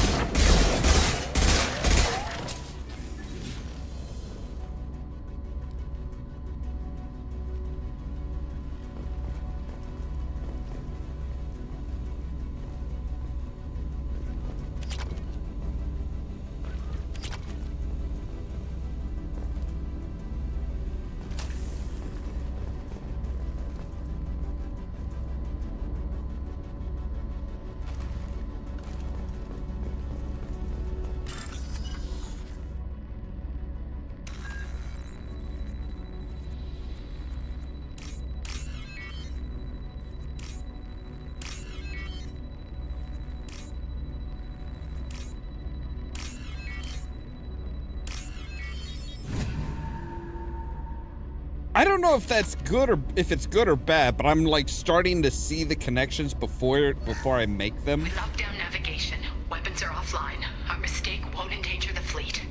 [SPEAKER 1] I don't know if that's good or if it's good or bad, but I'm like starting to see the connections before I make them.
[SPEAKER 11] We locked down navigation. Weapons are offline. Our mistake won't endanger the fleet.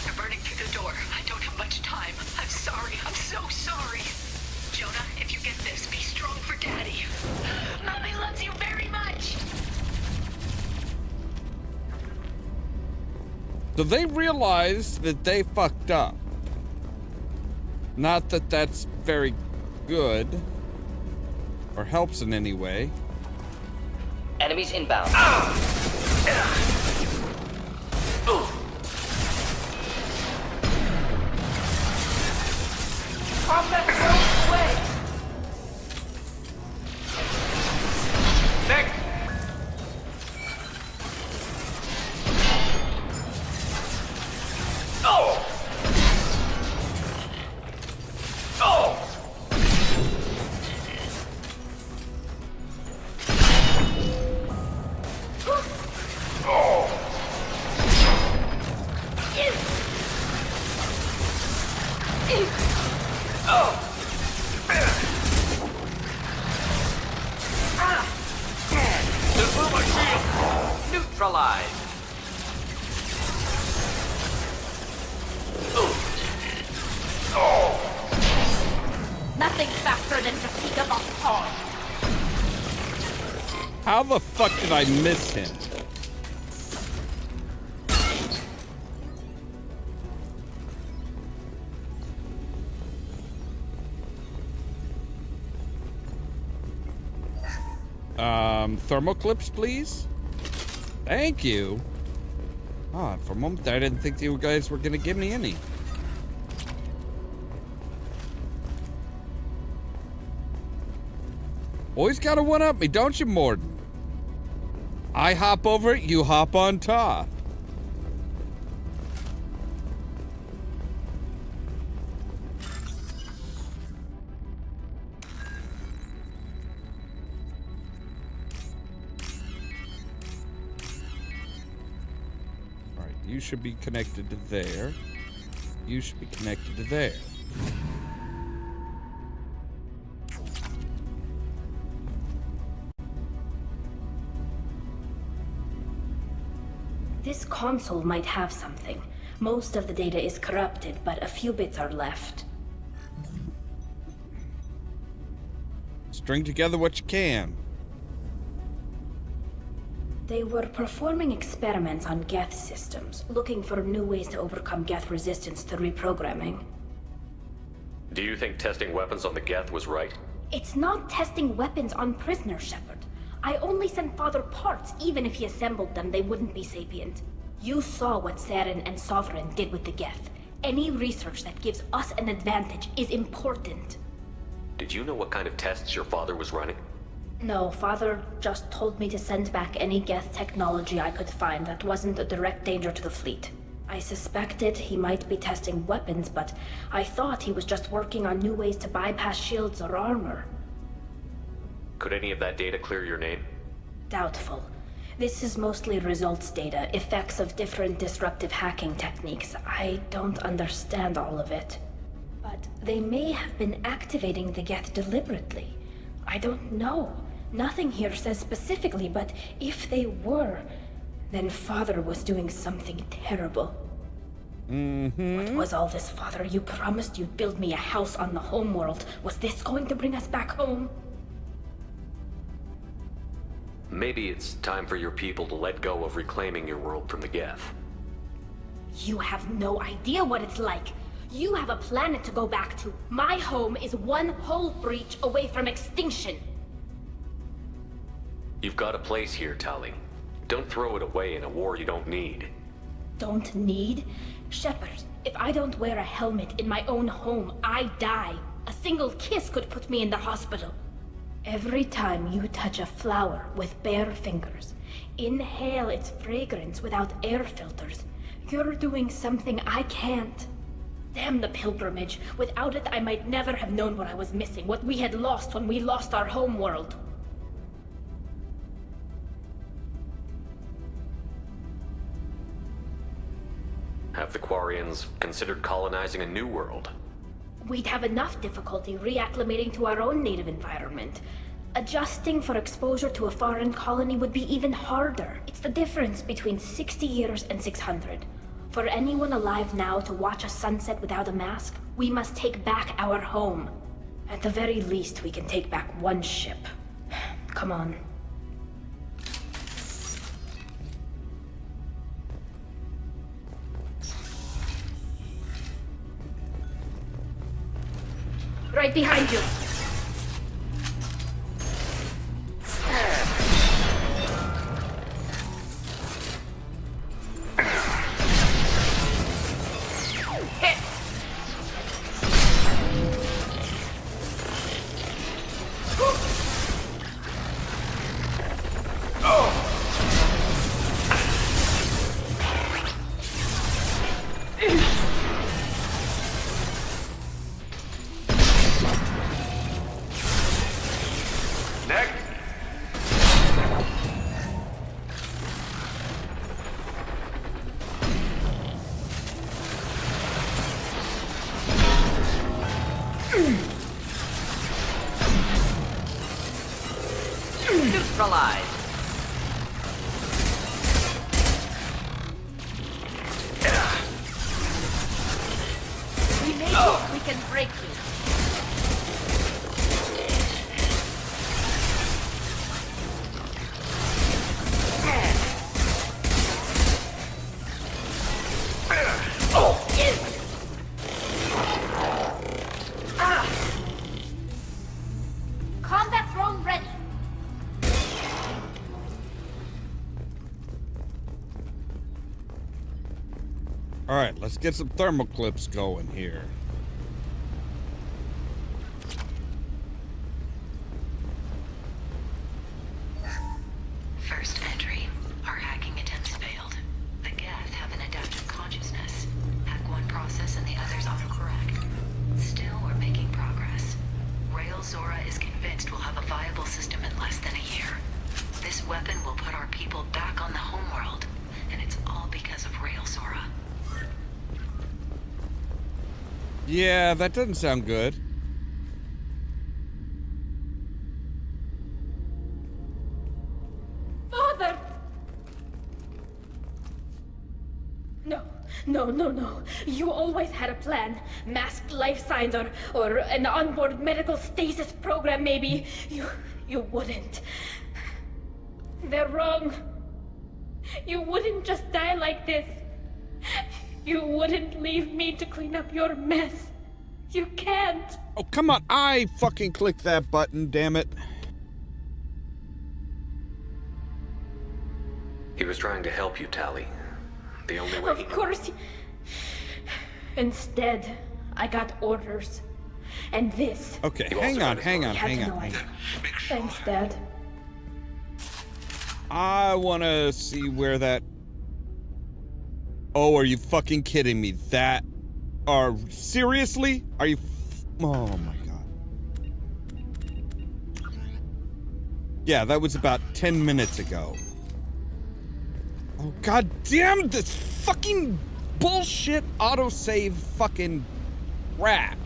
[SPEAKER 11] They're burning through the door. I don't have much time. I'm sorry. I'm so sorry. Jonah, if you get this, be strong for Daddy. Mommy loves you very much.
[SPEAKER 1] So they realize that they fucked up. Not that that's very good or helps in any way.
[SPEAKER 17] Enemies inbound. Combat zone away. Next. Oh. Oh! Oh! Oh! Deliver my shield! Neutralize! Oh!
[SPEAKER 2] Nothing faster than to pick up a paw.
[SPEAKER 1] How the fuck did I miss him? Thermal clips, please. Thank you. Ah, for a moment there, I didn't think you guys were gonna give me any. Always gotta one-up me, don't you, Morden? I hop over it, you hop on top. Alright, you should be connected to there. You should be connected to there.
[SPEAKER 2] This console might have something. Most of the data is corrupted, but a few bits are left.
[SPEAKER 1] String together what you can.
[SPEAKER 2] They were performing experiments on Geth systems, looking for new ways to overcome Geth resistance to reprogramming.
[SPEAKER 5] Do you think testing weapons on the Geth was right?
[SPEAKER 2] It's not testing weapons on prisoners, Shepard. I only sent Father parts. Even if he assembled them, they wouldn't be sapient. You saw what Saren and Sovereign did with the Geth. Any research that gives us an advantage is important.
[SPEAKER 5] Did you know what kind of tests your father was running?
[SPEAKER 2] No, Father just told me to send back any Geth technology I could find that wasn't a direct danger to the fleet. I suspected he might be testing weapons, but I thought he was just working on new ways to bypass shields or armor.
[SPEAKER 5] Could any of that data clear your name?
[SPEAKER 2] Doubtful. This is mostly results data, effects of different disruptive hacking techniques. I don't understand all of it. But they may have been activating the Geth deliberately. I don't know. Nothing here says specifically, but if they were, then Father was doing something terrible. What was all this, Father? You promised you'd build me a house on the homeworld. Was this going to bring us back home?
[SPEAKER 5] Maybe it's time for your people to let go of reclaiming your world from the Geth.
[SPEAKER 2] You have no idea what it's like. You have a planet to go back to. My home is one hull breach away from extinction.
[SPEAKER 5] You've got a place here, Tali. Don't throw it away in a war you don't need.
[SPEAKER 2] Don't need? Shepard, if I don't wear a helmet in my own home, I die. A single kiss could put me in the hospital. Every time you touch a flower with bare fingers, inhale its fragrance without air filters, you're doing something I can't. Damn the pilgrimage. Without it, I might never have known what I was missing, what we had lost when we lost our home world.
[SPEAKER 5] Have the Quarians considered colonizing a new world?
[SPEAKER 2] We'd have enough difficulty reacclimating to our own native environment. Adjusting for exposure to a foreign colony would be even harder. It's the difference between 60 years and 600. For anyone alive now to watch a sunset without a mask, we must take back our home. At the very least, we can take back one ship. Come on. Right behind you. Hit.
[SPEAKER 17] Neutralized.
[SPEAKER 2] We made it. We can break you. Combat drone ready.
[SPEAKER 1] All right, let's get some thermal clips going here.
[SPEAKER 11] First entry. Our hacking attempts failed. The Geth have an adaptive consciousness. Hack one process and the others autocorrect. Still, we're making progress. Rail Zora is convinced we'll have a viable system in less than a year. This weapon will put our people back on the homeworld, and it's all because of Rail Zora.
[SPEAKER 1] Yeah, that doesn't sound good.
[SPEAKER 2] Father! No. You always had a plan. Masked life signs or an onboard medical stasis program, maybe. You wouldn't. They're wrong. You wouldn't just die like this. You wouldn't leave me to clean up your mess. You can't.
[SPEAKER 1] Oh, come on. I fucking clicked that button, damn it.
[SPEAKER 5] He was trying to help you, Tali. The only way
[SPEAKER 2] Of course. Instead, I got orders. And this.
[SPEAKER 1] Okay, hang on.
[SPEAKER 2] Thanks, Dad.
[SPEAKER 1] I want to see where that... Oh, are you fucking kidding me? Seriously? Are you... Oh my god. Yeah, that was about 10 minutes ago. Oh, god damn this fucking bullshit autosave fucking crap.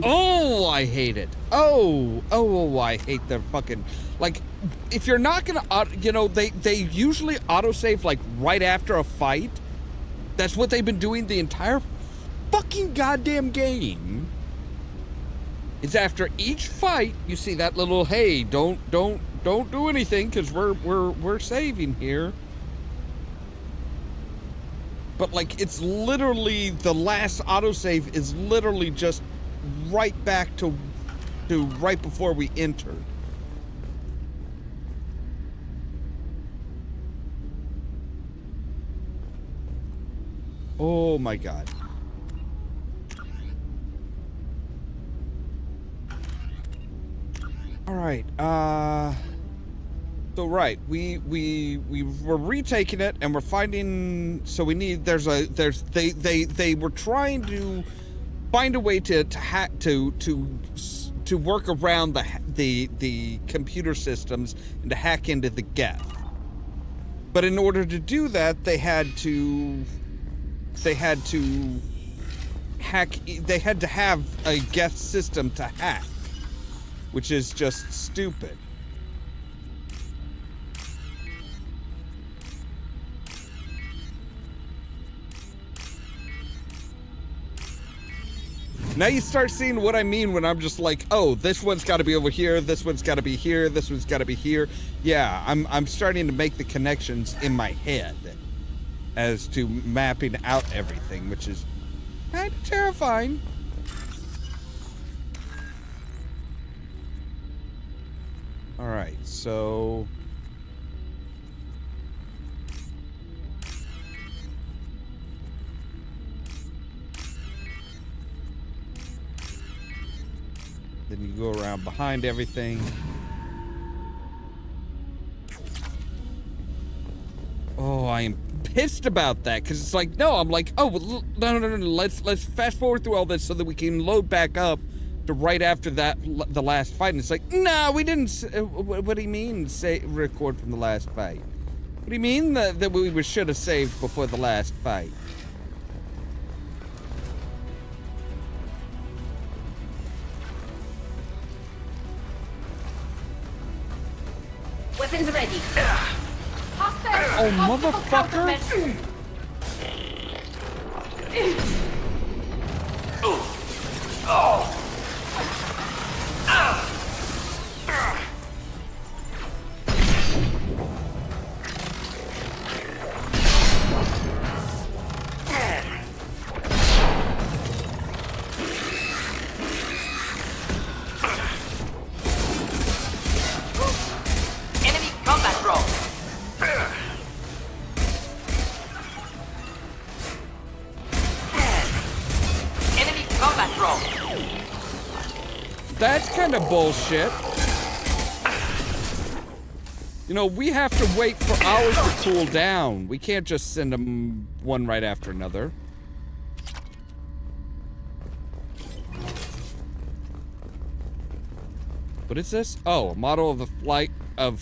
[SPEAKER 1] Oh, I hate it. Oh, I hate the fucking... Like, if you're not gonna... You know, they usually autosave, like, right after a fight. That's what they've been doing the entire fucking goddamn game. It's after each fight, you see that little, hey, don't do anything, because we're saving here. But, like, it's literally... The last autosave is literally just right back to right before we entered. Oh my god. All right. So right, we were retaking it and we're finding, so we need, they were trying to find a way to work around the computer systems and to hack into the Geth. But in order to do that, they had to have a Geth system to hack, which is just stupid. Now you start seeing what I mean when I'm just like, oh, this one's got to be over here, this one's got to be here, this one's got to be here. Yeah, I'm starting to make the connections in my head as to mapping out everything, which is kind of terrifying. All right, so... Then you go around behind everything. Oh, I am pissed about that, because it's like, no, I'm like, oh, well, no, let's fast forward through all this so that we can load back up to right after that, the last fight. And it's like, no, we didn't, what do you mean, record from the last fight? What do you mean that we should have saved before the last fight?
[SPEAKER 2] Weapons ready.
[SPEAKER 1] Oh, motherfucker!
[SPEAKER 17] Enemy combat drone. Enemy combat drone.
[SPEAKER 1] That's kind of bullshit. You know, we have to wait for hours to cool down. We can't just send them one right after another. What is this? Oh, a model of the flight of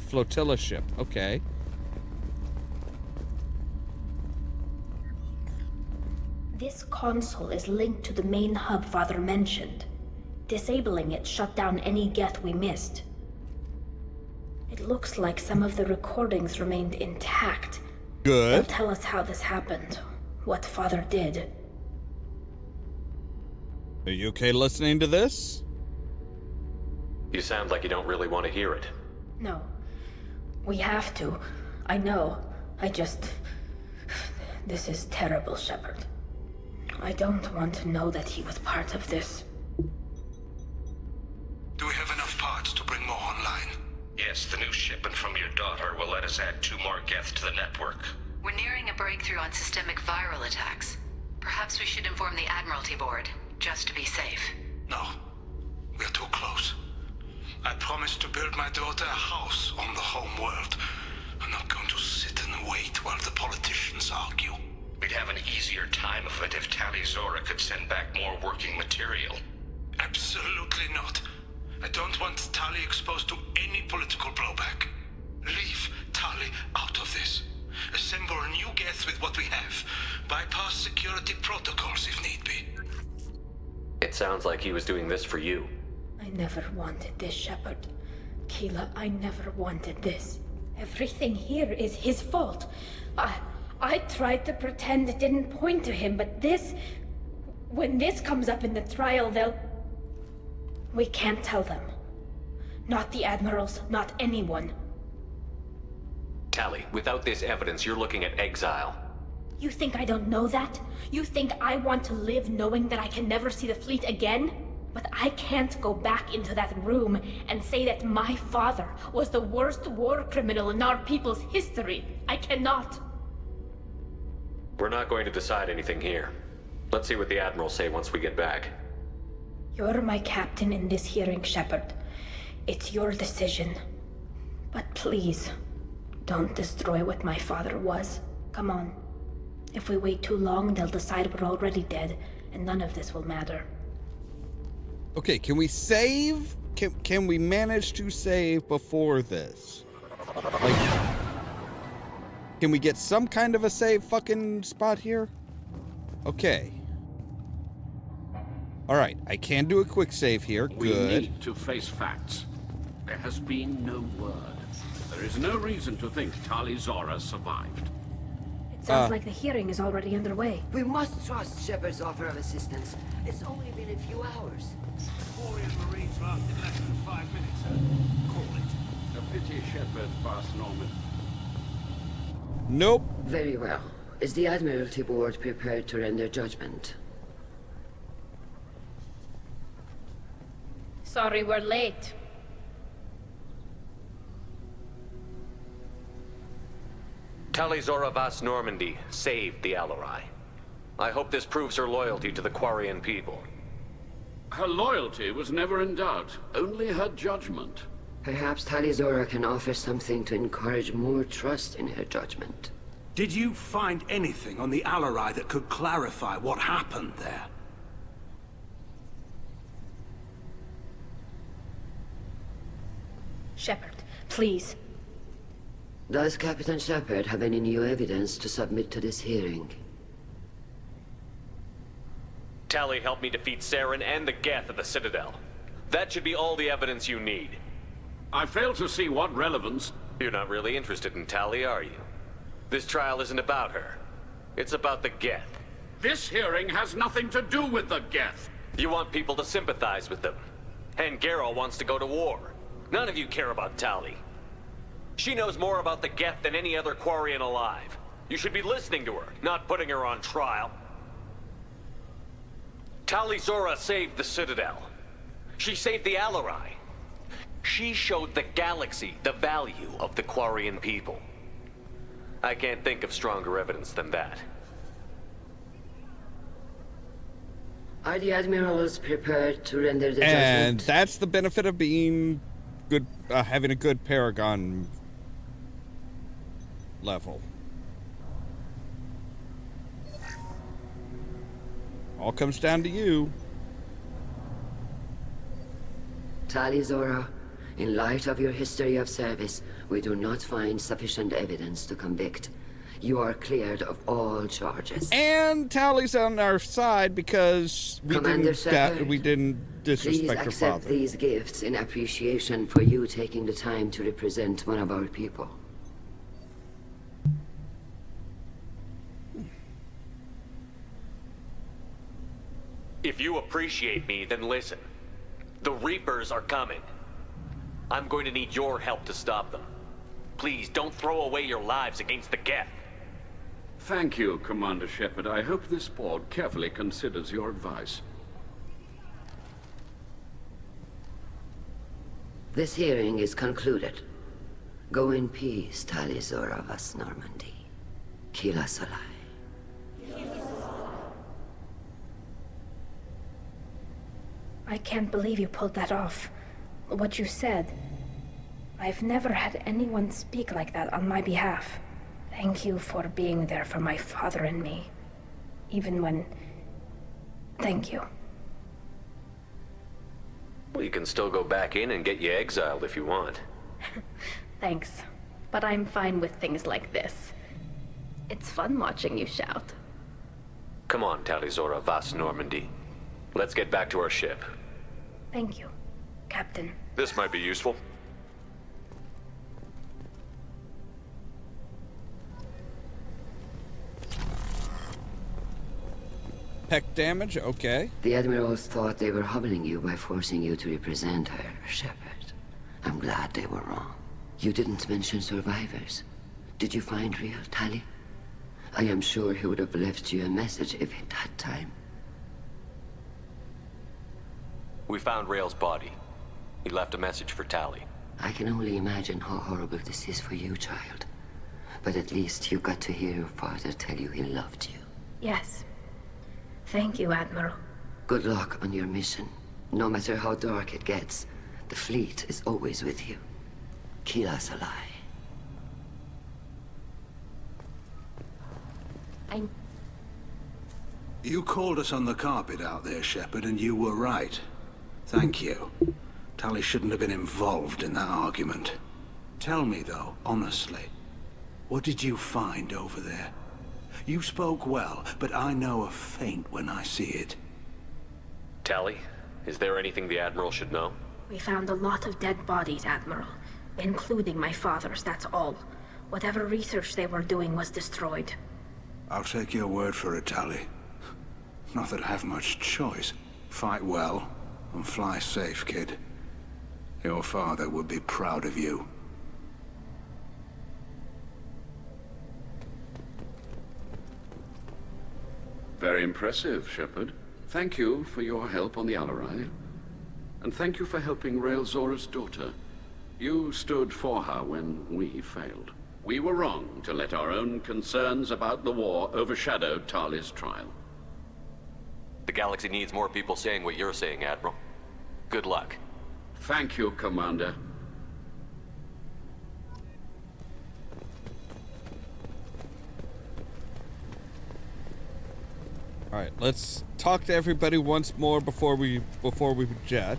[SPEAKER 1] flotilla ship. Okay.
[SPEAKER 2] This console is linked to the main hub Father mentioned. Disabling it shut down any Geth we missed. It looks like some of the recordings remained intact.
[SPEAKER 1] Good.
[SPEAKER 2] They'll tell us how this happened, what Father did.
[SPEAKER 1] Are you okay listening to this?
[SPEAKER 5] You sound like you don't really want to hear it.
[SPEAKER 2] No. We have to. I know. This is terrible, Shepard. I don't want to know that he was part of this.
[SPEAKER 18] Do we have enough parts to bring more online? Yes, the new shipment from your daughter will let us add 2 more Geth to the network.
[SPEAKER 11] We're nearing a breakthrough on systemic viral attacks. Perhaps we should inform the Admiralty Board, just to be safe.
[SPEAKER 18] No, we're too close. I promised to build my daughter a house on the home world. I'm not going to sit and wait while the politicians argue. We'd have an easier time of it if Tali Zora could send back more working material. Absolutely not.
[SPEAKER 10] I don't want Tali exposed to any political blowback. Leave Tali out of this. Assemble a new Geth with what we have. Bypass security protocols if need be.
[SPEAKER 5] It sounds like he was doing this for you.
[SPEAKER 2] I never wanted this, Shepard. Keela, I never wanted this. Everything here is his fault. I tried to pretend it didn't point to him, but this... When this comes up in the trial, they'll... We can't tell them. Not the admirals, not anyone.
[SPEAKER 5] Tali, without this evidence, you're looking at exile.
[SPEAKER 2] You think I don't know that? You think I want to live knowing that I can never see the fleet again? But I can't go back into that room and say that my father was the worst war criminal in our people's history. I cannot.
[SPEAKER 5] We're not going to decide anything here. Let's see what the Admirals say once we get back.
[SPEAKER 2] You're my captain in this hearing, Shepard. It's your decision. But please, don't destroy what my father was. Come on. If we wait too long, they'll decide we're already dead, and none of this will matter.
[SPEAKER 1] Okay, can we save? Can we manage to save before this? Like, can we get some kind of a save fucking spot here? Okay. Alright, I can do a quick save here. Good.
[SPEAKER 9] We need to face facts. There has been no word. There is no reason to think Tali Zora survived.
[SPEAKER 2] It sounds like the hearing is already underway.
[SPEAKER 8] We must trust Shepard's offer of assistance. It's only been a few hours.
[SPEAKER 10] Quarian Marines lasted less than 5 minutes. Call it.
[SPEAKER 9] A pity Shepard passed Norman.
[SPEAKER 1] Nope.
[SPEAKER 8] Very well. Is the Admiralty Board prepared to render judgment?
[SPEAKER 2] Sorry we're late.
[SPEAKER 5] Tali Zora Vas Normandy saved the Alarai. I hope this proves her loyalty to the Quarian people.
[SPEAKER 9] Her loyalty was never in doubt, only her judgment.
[SPEAKER 8] Perhaps Tali Zora can offer something to encourage more trust in her judgment.
[SPEAKER 10] Did you find anything on the Alarai that could clarify what happened there?
[SPEAKER 2] Shepard, please.
[SPEAKER 8] Does Captain Shepard have any new evidence to submit to this hearing?
[SPEAKER 5] Tali helped me defeat Saren and the Geth at the Citadel. That should be all the evidence you need.
[SPEAKER 9] I fail to see what relevance...
[SPEAKER 5] You're not really interested in Tali, are you? This trial isn't about her. It's about the Geth.
[SPEAKER 9] This hearing has nothing to do with the Geth.
[SPEAKER 5] You want people to sympathize with them. And Garrow wants to go to war. None of you care about Tali. She knows more about the Geth than any other Quarian alive. You should be listening to her, not putting her on trial. Tali Zora saved the Citadel. She saved the Alarai. She showed the galaxy the value of the Quarian people. I can't think of stronger evidence than that.
[SPEAKER 8] Are the Admirals prepared to render the judgment?
[SPEAKER 1] And that's the benefit of being good, having a good Paragon level. All comes down to you.
[SPEAKER 8] Tali Zora, in light of your history of service, we do not find sufficient evidence to convict. You are cleared of all charges.
[SPEAKER 1] And Tali's on our side because we didn't disrespect her father.
[SPEAKER 8] Please accept these gifts in appreciation for you taking the time to represent one of our people.
[SPEAKER 5] If you appreciate me, then listen. The Reapers are coming. I'm going to need your help to stop them. Please, don't throw away your lives against the Geth.
[SPEAKER 9] Thank you, Commander Shepard. I hope this board carefully considers your advice.
[SPEAKER 8] This hearing is concluded. Go in peace, Tali Zora Vas Normandy. Kila Salai.
[SPEAKER 2] I can't believe you pulled that off. What you said. I've never had anyone speak like that on my behalf. Thank you for being there for my father and me. Even when... Thank you.
[SPEAKER 5] Well, you can still go back in and get you exiled if you want.
[SPEAKER 2] Thanks, but I'm fine with things like this. It's fun watching you shout.
[SPEAKER 5] Come on, Tali Zora Vas Normandy. Let's get back to our ship.
[SPEAKER 2] Thank you, Captain.
[SPEAKER 5] This might be useful.
[SPEAKER 1] Peck damage? Okay.
[SPEAKER 8] The Admirals thought they were humbling you by forcing you to represent her, Shepard. I'm glad they were wrong. You didn't mention survivors. Did you find real Tali? I am sure he would have left you a message if he'd had time.
[SPEAKER 5] We found Rael's body. He left a message for Tali.
[SPEAKER 8] I can only imagine how horrible this is for you, child. But at least you got to hear your father tell you he loved you.
[SPEAKER 2] Yes. Thank you, Admiral.
[SPEAKER 8] Good luck on your mission. No matter how dark it gets, the fleet is always with you. Keep us alive.
[SPEAKER 10] You called us on the carpet out there, Shepard, and you were right. Thank you. Tali shouldn't have been involved in that argument. Tell me, though, honestly, what did you find over there? You spoke well, but I know a feint when I see it.
[SPEAKER 5] Tali, is there anything the Admiral should know?
[SPEAKER 2] We found a lot of dead bodies, Admiral. Including my father's, that's all. Whatever research they were doing was destroyed.
[SPEAKER 10] I'll take your word for it, Tali. Not that I have much choice. Fight well, and fly safe, kid. Your father would be proud of you.
[SPEAKER 9] Very impressive, Shepard. Thank you for your help on the Alarai. And thank you for helping Rael Zora's daughter. You stood for her when we failed. We were wrong to let our own concerns about the war overshadow Tali's trial.
[SPEAKER 5] The galaxy needs more people saying what you're saying, Admiral. Good luck.
[SPEAKER 9] Thank you, Commander.
[SPEAKER 1] All right, let's talk to everybody once more before we jet.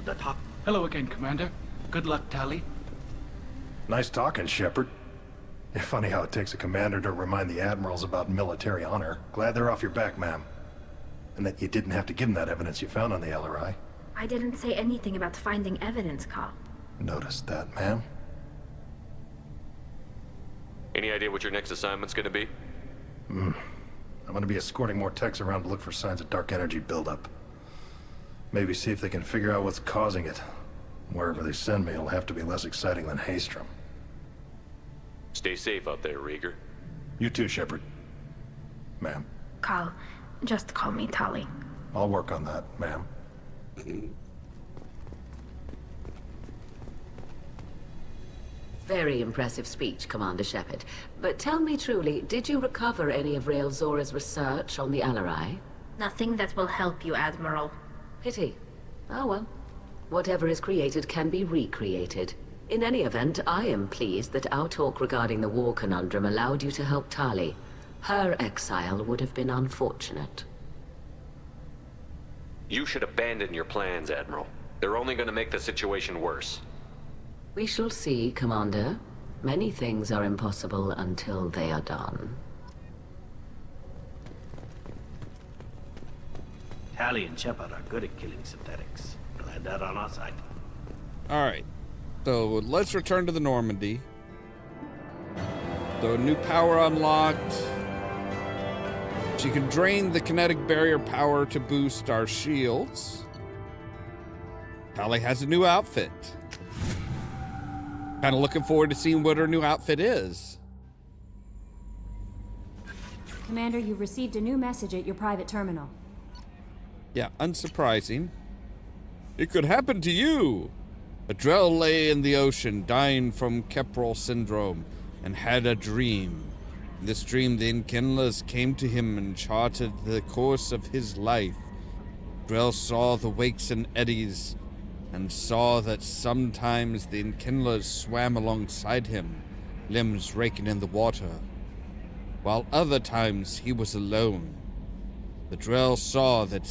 [SPEAKER 12] The top. Hello again, Commander. Good luck, Tali.
[SPEAKER 13] Nice talking, Shepard. It's funny how it takes a commander to remind the admirals about military honor. Glad they're off your back, ma'am. And that you didn't have to give them that evidence you found on the LRI.
[SPEAKER 2] I didn't say anything about finding evidence, Carl.
[SPEAKER 13] Noticed that, ma'am.
[SPEAKER 5] Any idea what your next assignment's gonna be?
[SPEAKER 13] I'm gonna be escorting more techs around to look for signs of dark energy buildup. Maybe see if they can figure out what's causing it. Wherever they send me, it'll have to be less exciting than Haystrom.
[SPEAKER 5] Stay safe out there, Rieger.
[SPEAKER 13] You too, Shepard. Ma'am.
[SPEAKER 2] Carl, just call me Tali.
[SPEAKER 13] I'll work on that, ma'am.
[SPEAKER 14] Very impressive speech, Commander Shepard. But tell me truly, did you recover any of Rael Zora's research on the Alarai?
[SPEAKER 2] Nothing that will help you, Admiral.
[SPEAKER 14] Pity. Oh well. Whatever is created can be recreated. In any event, I am pleased that our talk regarding the war conundrum allowed you to help Tali. Her exile would have been unfortunate.
[SPEAKER 5] You should abandon your plans, Admiral. They're only gonna make the situation worse.
[SPEAKER 14] We shall see, Commander. Many things are impossible until they are done.
[SPEAKER 7] Tali and Shepard are good at killing synthetics. Glad that on our side.
[SPEAKER 1] All right, so let's return to the Normandy. So new power unlocked. She can drain the kinetic barrier power to boost our shields. Tali has a new outfit. Kind of looking forward to seeing what her new outfit is.
[SPEAKER 19] Commander, you've received a new message at your private terminal.
[SPEAKER 1] Yeah, unsurprising. It could happen to you. A Drell lay in the ocean, dying from Kepral syndrome, and had a dream. In this dream, the Enkindlers came to him and charted the course of his life. Drell saw the wakes and eddies, and saw that sometimes the Enkindlers swam alongside him, limbs raking in the water, while other times he was alone. The Drell saw that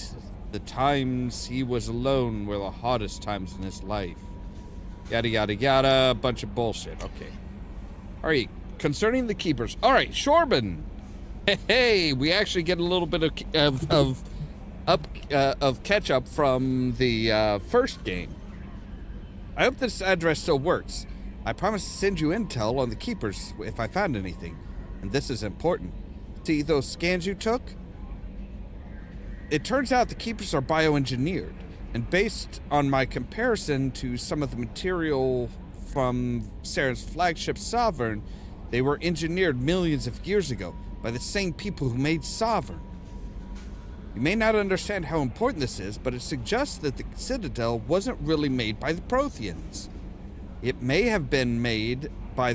[SPEAKER 1] The times he was alone were the hardest times in his life. Yada, yada, yada. Bunch of bullshit. Okay. All right. Concerning the keepers. All right, Shorban. Hey, we actually get a little bit of catch up from the first game. I hope this address still works. I promise to send you intel on the keepers if I found anything. And this is important. See those scans you took? It turns out the keepers are bioengineered, and based on my comparison to some of the material from Saren's flagship Sovereign, they were engineered millions of years ago by the same people who made Sovereign. You may not understand how important this is, but it suggests that the Citadel wasn't really made by the Protheans. It may have been made by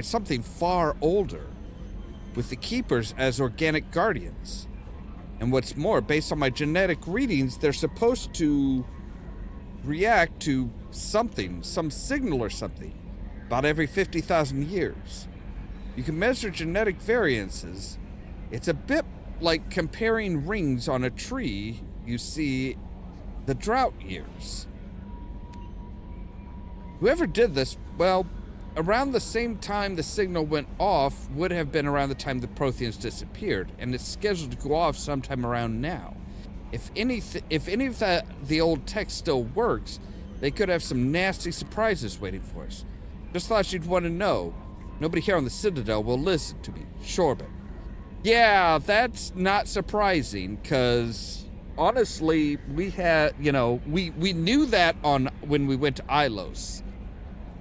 [SPEAKER 1] something far older, with the Keepers as organic guardians. And what's more, based on my genetic readings, they're supposed to react to something, some signal or something, about every 50,000 years. You can measure genetic variances. It's a bit like comparing rings on a tree. You see the drought years. Whoever did this, well, around the same time the signal went off would have been around the time the Protheans disappeared, and it's scheduled to go off sometime around now. If any of the old tech still works, they could have some nasty surprises waiting for us. Just thought you'd want to know. Nobody here on the Citadel will listen to me. Shorban. Yeah, that's not surprising, because honestly, we had, we knew that when we went to Ilos.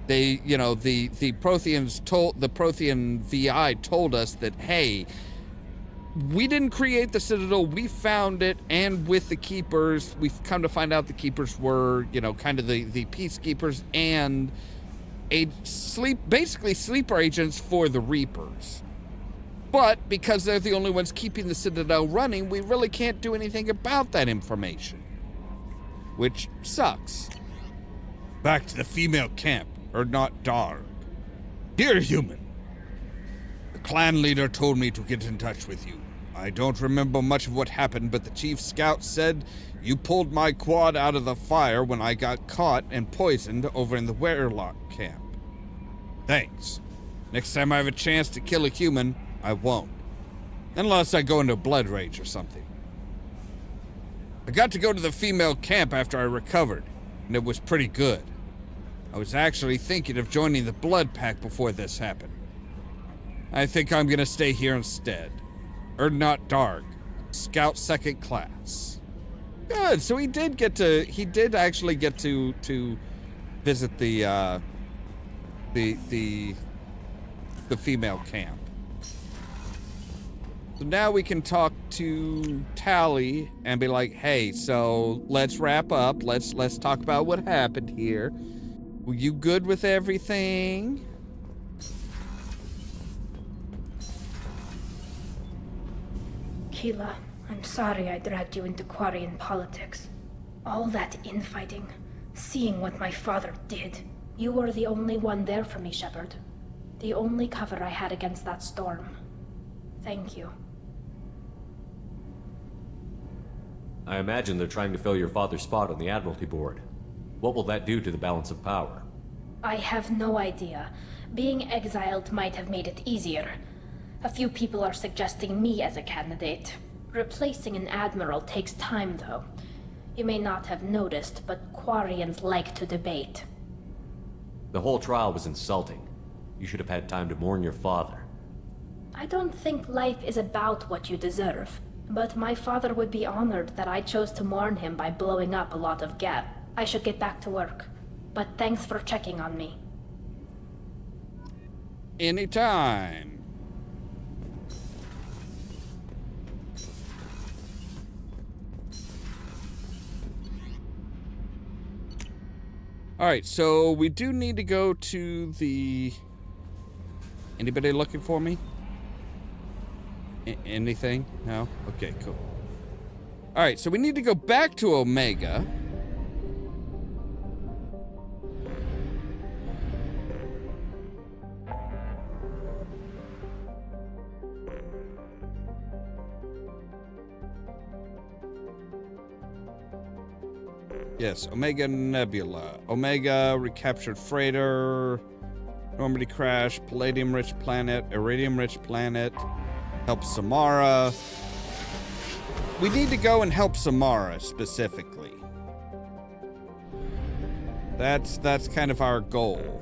[SPEAKER 1] They, the Prothean VI told us that, hey, we didn't create the Citadel, we found it, and with the Keepers, we've come to find out the Keepers were, kind of the peacekeepers and basically sleeper agents for the Reapers. But because they're the only ones keeping the Citadel running, we really can't do anything about that information. Which sucks. Back to the female camp. Or not Darg. Dear human, the clan leader told me to get in touch with you. I don't remember much of what happened, but the chief scout said you pulled my quad out of the fire when I got caught and poisoned over in the Werelock camp. Thanks. Next time I have a chance to kill a human, I won't. Unless I go into blood rage or something. I got to go to the female camp after I recovered, and it was pretty good. I was actually thinking of joining the Blood Pack before this happened. I think I'm gonna stay here instead. Not Darg. Scout second class. Good, so he did actually get to visit the female camp. So now we can talk to Tali and be like, hey, so let's wrap up. Let's talk about what happened here. Were you good with everything?
[SPEAKER 2] Keela, I'm sorry I dragged you into Quarian politics. All that infighting, seeing what my father did. You were the only one there for me, Shepard. The only cover I had against that storm. Thank you.
[SPEAKER 5] I imagine they're trying to fill your father's spot on the Admiralty Board. What will that do to the balance of power?
[SPEAKER 2] I have no idea. Being exiled might have made it easier. A few people are suggesting me as a candidate. Replacing an admiral takes time, though. You may not have noticed, but Quarians like to debate.
[SPEAKER 5] The whole trial was insulting. You should have had time to mourn your father.
[SPEAKER 2] I don't think life is about what you deserve, but my father would be honored that I chose to mourn him by blowing up a lot of Geth. I should get back to work, but thanks for checking on me.
[SPEAKER 1] Anytime. All right, so we do need to go to the... Anybody looking for me? Anything? No? Okay, cool. All right, so we need to go back to Omega. Yes, Omega Nebula. Omega, recaptured freighter, Normandy crash, palladium-rich planet, iridium-rich planet, help Samara. We need to go and help Samara specifically. That's kind of our goal.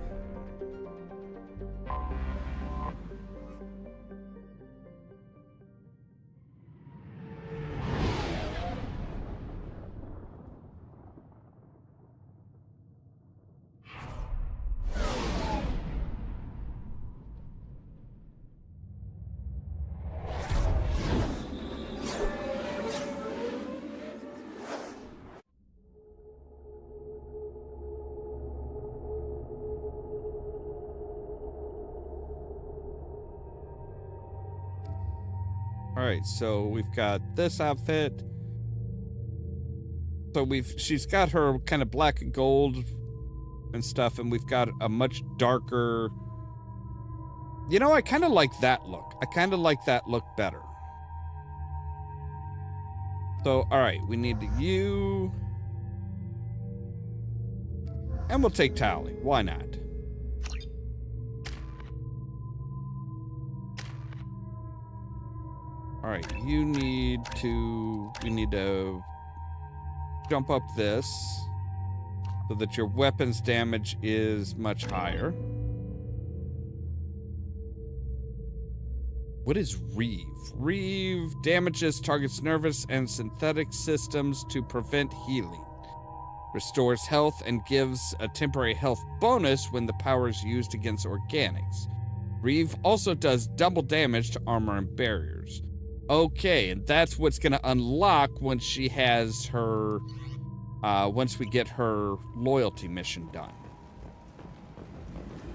[SPEAKER 1] Alright, so we've got this outfit. So she's got her kind of black and gold and stuff, and we've got a much darker... You know, I kind of like that look. I kind of like that look better. So, alright, we need you. And we'll take Tali. Why not? Alright, we need to jump up this so that your weapons damage is much higher. What is Reeve? Reeve damages target's nervous and synthetic systems to prevent healing. Restores health and gives a temporary health bonus when the power is used against organics. Reeve also does double damage to armor and barriers. Okay, and that's what's going to unlock once she has her, once we get her loyalty mission done.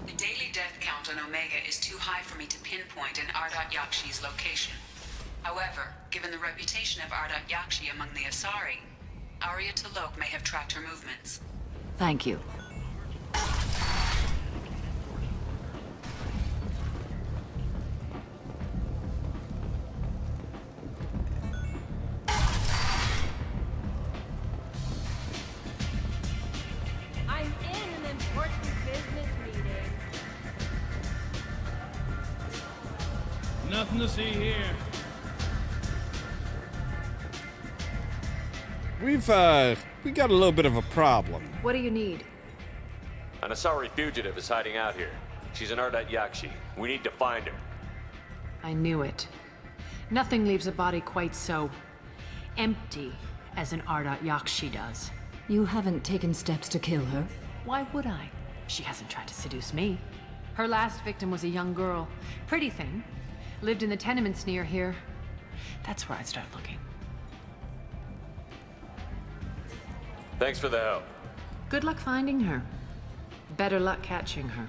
[SPEAKER 11] The daily death count on Omega is too high for me to pinpoint an Ardat Yakshi's location. However, given the reputation of Ardat Yakshi among the Asari, Arya T'Loak may have tracked her movements.
[SPEAKER 14] Thank you.
[SPEAKER 20] Nothing to see here.
[SPEAKER 1] We got a little bit of a problem.
[SPEAKER 6] What do you need?
[SPEAKER 5] An Asari fugitive is hiding out here. She's an Ardat Yakshi. We need to find her.
[SPEAKER 21] I knew it. Nothing leaves a body quite so empty as an Ardat Yakshi does.
[SPEAKER 6] You haven't taken steps to kill her?
[SPEAKER 21] Why would I? She hasn't tried to seduce me. Her last victim was a young girl. Pretty thing. Lived in the tenements near here. That's where I'd start looking.
[SPEAKER 5] Thanks for the help.
[SPEAKER 21] Good luck finding her. Better luck catching her.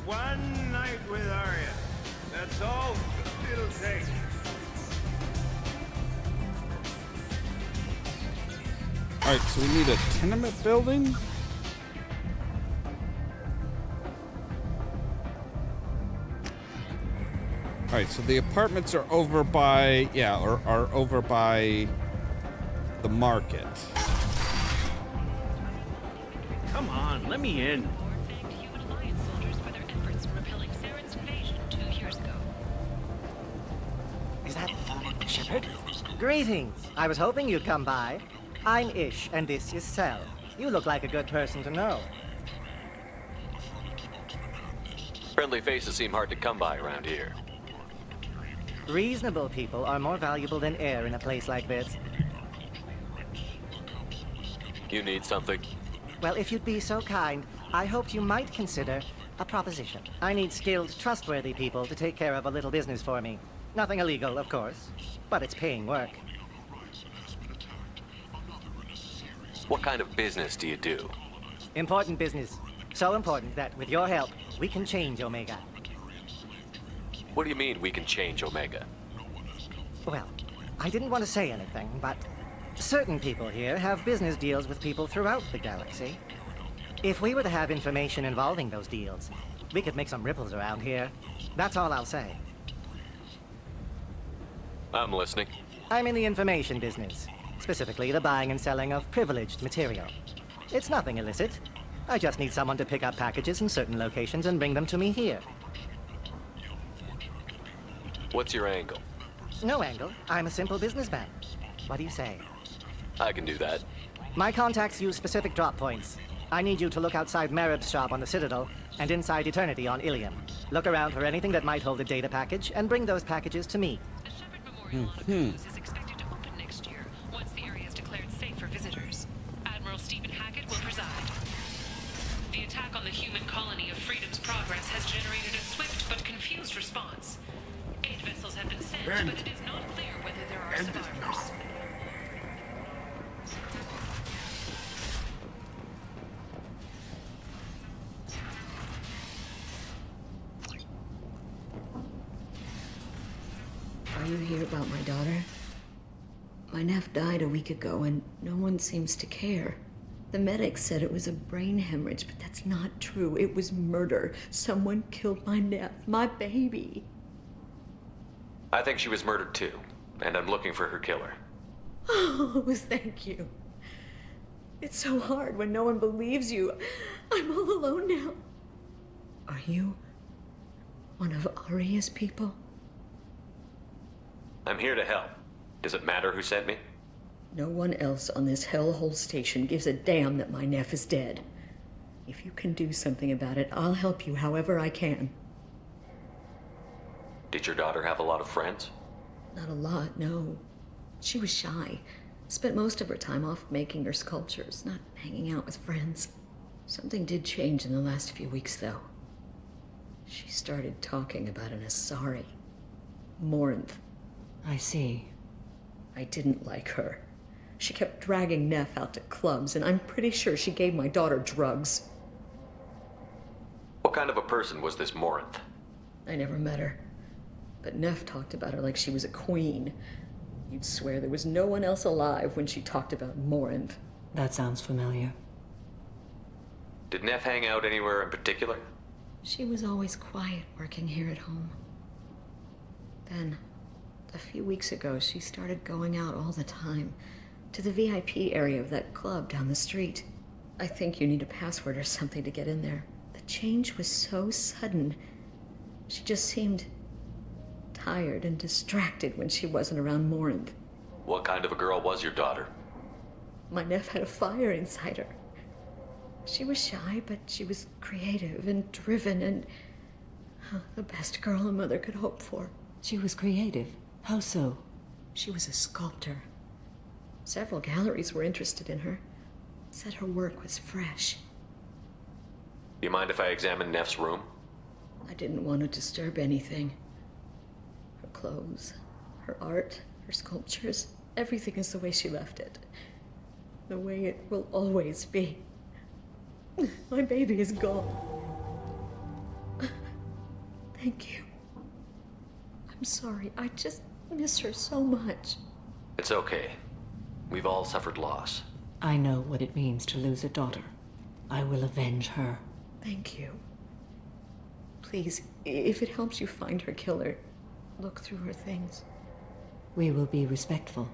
[SPEAKER 20] One night with Arya. That's all it'll take.
[SPEAKER 1] Alright, so we need a tenement building? Alright, so the apartments are over by, are over by the market.
[SPEAKER 20] Come on, let me in.
[SPEAKER 22] Is that Shepard? Greetings. I was hoping you'd come by. I'm Ish, and this is Sel. You look like a good person to know.
[SPEAKER 5] Friendly faces seem hard to come by around here.
[SPEAKER 22] Reasonable people are more valuable than air in a place like this.
[SPEAKER 5] You need something?
[SPEAKER 22] Well, if you'd be so kind, I hoped you might consider a proposition. I need skilled, trustworthy people to take care of a little business for me. Nothing illegal, of course, but it's paying work.
[SPEAKER 5] What kind of business do you do?
[SPEAKER 22] Important business. So important that, with your help, we can change Omega.
[SPEAKER 5] What do you mean we can change Omega?
[SPEAKER 22] Well, I didn't want to say anything, but certain people here have business deals with people throughout the galaxy. If we were to have information involving those deals, we could make some ripples around here. That's all I'll say.
[SPEAKER 5] I'm listening.
[SPEAKER 22] I'm in the information business, specifically the buying and selling of privileged material. It's nothing illicit. I just need someone to pick up packages in certain locations and bring them to me here.
[SPEAKER 5] What's your angle?
[SPEAKER 22] No angle. I'm a simple businessman. What do you say?
[SPEAKER 5] I can do that.
[SPEAKER 22] My contacts use specific drop points. I need you to look outside Marib's shop on the Citadel and inside Eternity on Ilium. Look around for anything that might hold a data package and bring those packages to me.
[SPEAKER 11] Is expected to open next year once the area is declared safe for visitors. Admiral Stephen Hackett will preside. The attack on the human colony of Freedom's Progress has generated a swift but confused response. 8 vessels have been sent, but it is not clear whether there are survivors.
[SPEAKER 3] Are you here about my daughter? My nephew died a week ago, and no one seems to care. The medics said it was a brain hemorrhage, but that's not true. It was murder. Someone killed my nephew, my baby.
[SPEAKER 5] I think she was murdered too, and I'm looking for her killer.
[SPEAKER 3] Oh, thank you. It's so hard when no one believes you. I'm all alone now. Are you one of Aria's people?
[SPEAKER 5] I'm here to help. Does it matter who sent me?
[SPEAKER 3] No one else on this hellhole station gives a damn that my nephew is dead. If you can do something about it, I'll help you however I can.
[SPEAKER 5] Did your daughter have a lot of friends?
[SPEAKER 3] Not a lot, no. She was shy. Spent most of her time off making her sculptures, not hanging out with friends. Something did change in the last few weeks, though. She started talking about an Asari. Morinth.
[SPEAKER 4] I see.
[SPEAKER 3] I didn't like her. She kept dragging Neff out to clubs, and I'm pretty sure she gave my daughter drugs.
[SPEAKER 5] What kind of a person was this Morinth?
[SPEAKER 3] I never met her. But Neff talked about her like she was a queen. You'd swear there was no one else alive when she talked about Morinth.
[SPEAKER 4] That sounds familiar.
[SPEAKER 5] Did Neff hang out anywhere in particular?
[SPEAKER 3] She was always quiet working here at home. Then, a few weeks ago, she started going out all the time to the VIP area of that club down the street. I think you need a password or something to get in there. The change was so sudden. She just seemed tired and distracted when she wasn't around Morinth.
[SPEAKER 5] What kind of a girl was your daughter?
[SPEAKER 3] My nephew had a fire inside her. She was shy, but she was creative and driven and the best girl a mother could hope for.
[SPEAKER 4] She was creative? How so?
[SPEAKER 3] She was a sculptor. Several galleries were interested in her. Said her work was fresh.
[SPEAKER 5] Do you mind if I examine Neff's room?
[SPEAKER 3] I didn't want to disturb anything. Her clothes, her art, her sculptures, everything is the way she left it. The way it will always be. My baby is gone. Thank you. I'm sorry, I just miss her so much.
[SPEAKER 5] It's okay. We've all suffered loss.
[SPEAKER 4] I know what it means to lose a daughter. I will avenge her.
[SPEAKER 3] Thank you. Please, if it helps you find her killer, look through her things.
[SPEAKER 4] We will be respectful.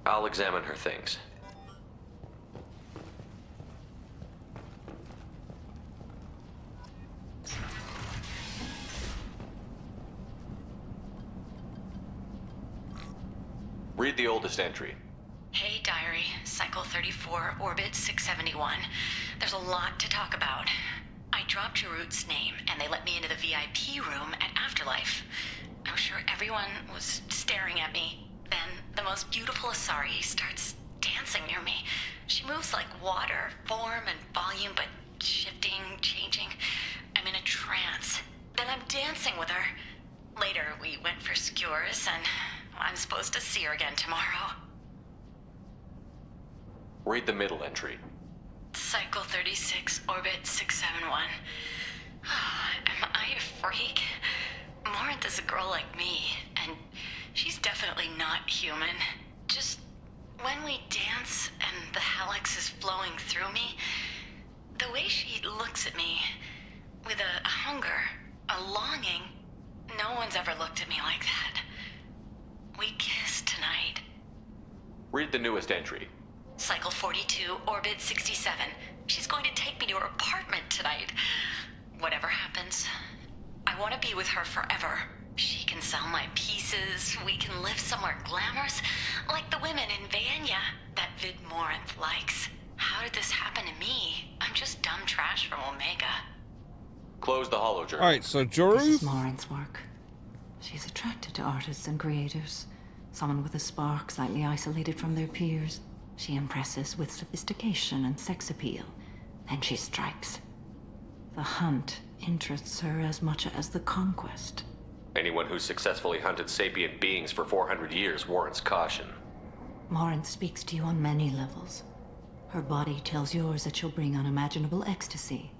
[SPEAKER 5] I'll examine her things. Read the oldest entry.
[SPEAKER 11] Hey, Diary. Cycle 34, Orbit 671. There's a lot to talk about. I dropped Jarut's name, and they let me into the VIP room at Afterlife. I'm sure everyone was staring at me. Then, the most beautiful Asari starts dancing near me. She moves like water, form and volume, but shifting, changing. I'm in a trance. Then I'm dancing with her. Later, we went for skewers, and I'm supposed to see her again tomorrow.
[SPEAKER 5] Read the middle entry.
[SPEAKER 11] Cycle 36, Orbit 671. Am I a freak? Morinth is a girl like me, and she's definitely not human. Just when we dance and the helix is flowing through me, the way she looks at me with a hunger, a longing, no one's ever looked at me like that. We kissed tonight.
[SPEAKER 5] Read the newest entry.
[SPEAKER 11] Cycle 42, orbit 67. She's going to take me to her apartment tonight. Whatever happens, I want to be with her forever. She can sell my pieces. We can live somewhere glamorous, like the women in Vanya that Vid Morinth likes. How did this happen to me? I'm just dumb trash from Omega.
[SPEAKER 5] Close the holo journal.
[SPEAKER 1] All right, so Joru.
[SPEAKER 4] This is Morinth's work. She's attracted to artists and creators. Someone with a spark, slightly isolated from their peers. She impresses with sophistication and sex appeal. Then she strikes. The hunt interests her as much as the conquest.
[SPEAKER 5] Anyone who's successfully hunted sapient beings for 400 years warrants caution.
[SPEAKER 4] Morinth speaks to you on many levels. Her body tells yours that she'll bring unimaginable ecstasy.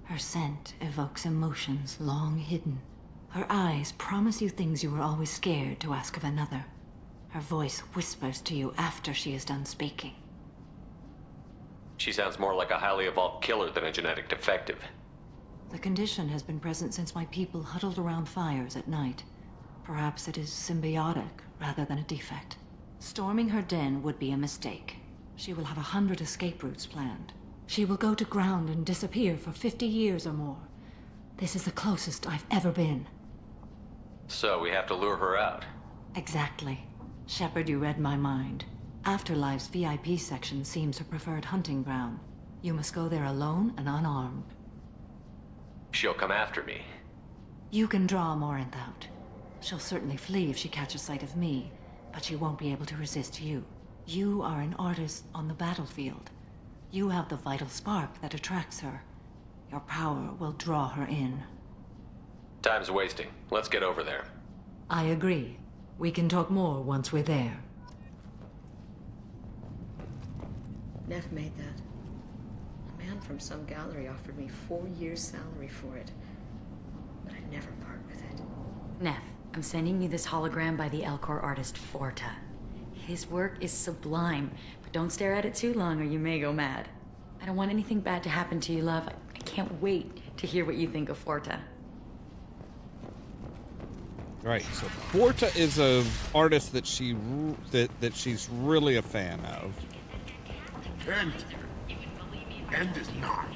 [SPEAKER 4] Her scent evokes emotions long hidden. Her eyes promise you things you were always scared to ask of another. Her voice whispers to you after she is done speaking.
[SPEAKER 5] She sounds more like a highly evolved killer than a genetic defective.
[SPEAKER 4] The condition has been present since my people huddled around fires at night. Perhaps it is symbiotic rather than a defect. Storming her den would be a mistake. She will have 100 escape routes planned. She will go to ground and disappear for 50 years or more. This is the closest I've ever been.
[SPEAKER 5] So we have to lure her out.
[SPEAKER 4] Exactly. Shepard, you read my mind. Afterlife's VIP section seems her preferred hunting ground. You must go there alone and unarmed.
[SPEAKER 5] She'll come after me.
[SPEAKER 4] You can draw Morinth out. She'll certainly flee if she catches sight of me, but she won't be able to resist you. You are an artist on the battlefield. You have the vital spark that attracts her. Your power will draw her in.
[SPEAKER 5] Time's wasting. Let's get over there.
[SPEAKER 4] I agree. We can talk more once we're there.
[SPEAKER 3] Neff made that. A man from some gallery offered me 4 years' salary for it. But I'd never part with it.
[SPEAKER 15] Neff, I'm sending you this hologram by the Elcor artist Forta. His work is sublime, but don't stare at it too long or you may go mad. I don't want anything bad to happen to you, love. I can't wait to hear what you think of Forta.
[SPEAKER 1] Right, so Forta is a artist that she's really a fan of.
[SPEAKER 16] End is not.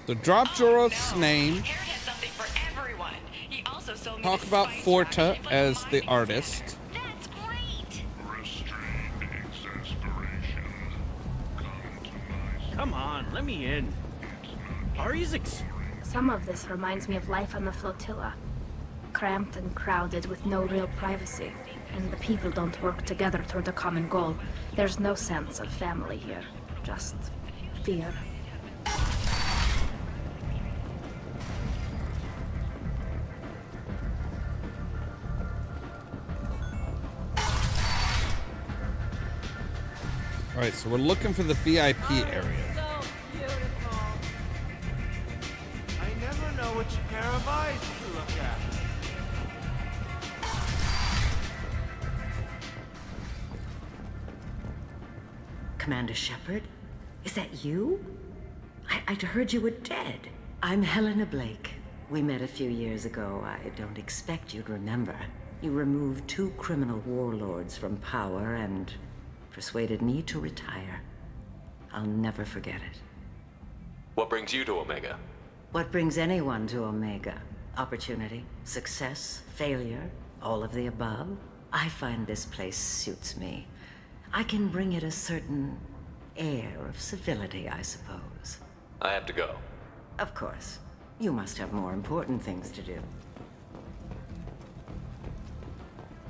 [SPEAKER 1] So drop Joroth's name. Talk about Forta as the artist.
[SPEAKER 20] Come on, let me in. Ari's
[SPEAKER 2] Some of this reminds me of life on the flotilla. Cramped and crowded with no real privacy. And the people don't work together toward a common goal. There's no sense of family here. Just fear.
[SPEAKER 1] Alright, so we're looking for the VIP area.
[SPEAKER 20] so beautiful. I never know which pair of eyes to look at.
[SPEAKER 14] Commander Shepard? Is that you? I'd heard you were dead. I'm Helena Blake. We met a few years ago. I don't expect you'd remember. You removed 2 criminal warlords from power and persuaded me to retire. I'll never forget it.
[SPEAKER 5] What brings you to Omega?
[SPEAKER 14] What brings anyone to Omega? Opportunity, success, failure, all of the above? I find this place suits me. I can bring it a certain air of civility, I suppose.
[SPEAKER 5] I have to go.
[SPEAKER 14] Of course. You must have more important things to do.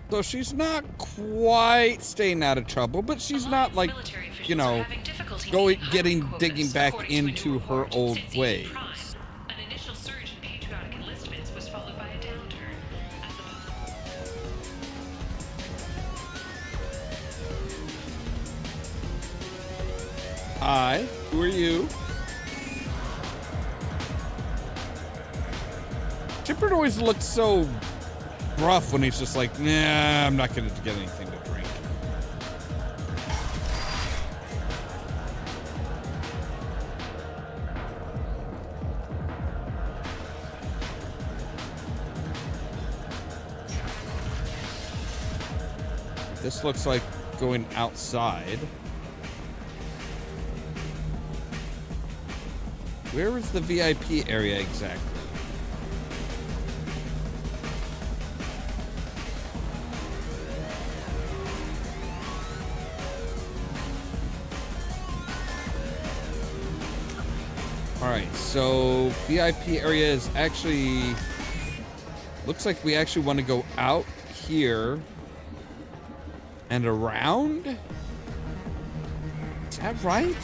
[SPEAKER 1] So she's not quite staying out of trouble, but she's not like, you know, digging back into her old ways.
[SPEAKER 11] An initial surge in patriotic enlistments was followed by a downturn.
[SPEAKER 1] Hi, who are you? Shepard always looks so rough when he's just like, nah, I'm not gonna get anything to drink. This looks like going outside. Where is the VIP area exactly? Alright, so VIP area is actually... Looks like we actually want to go out here and around? Is that right?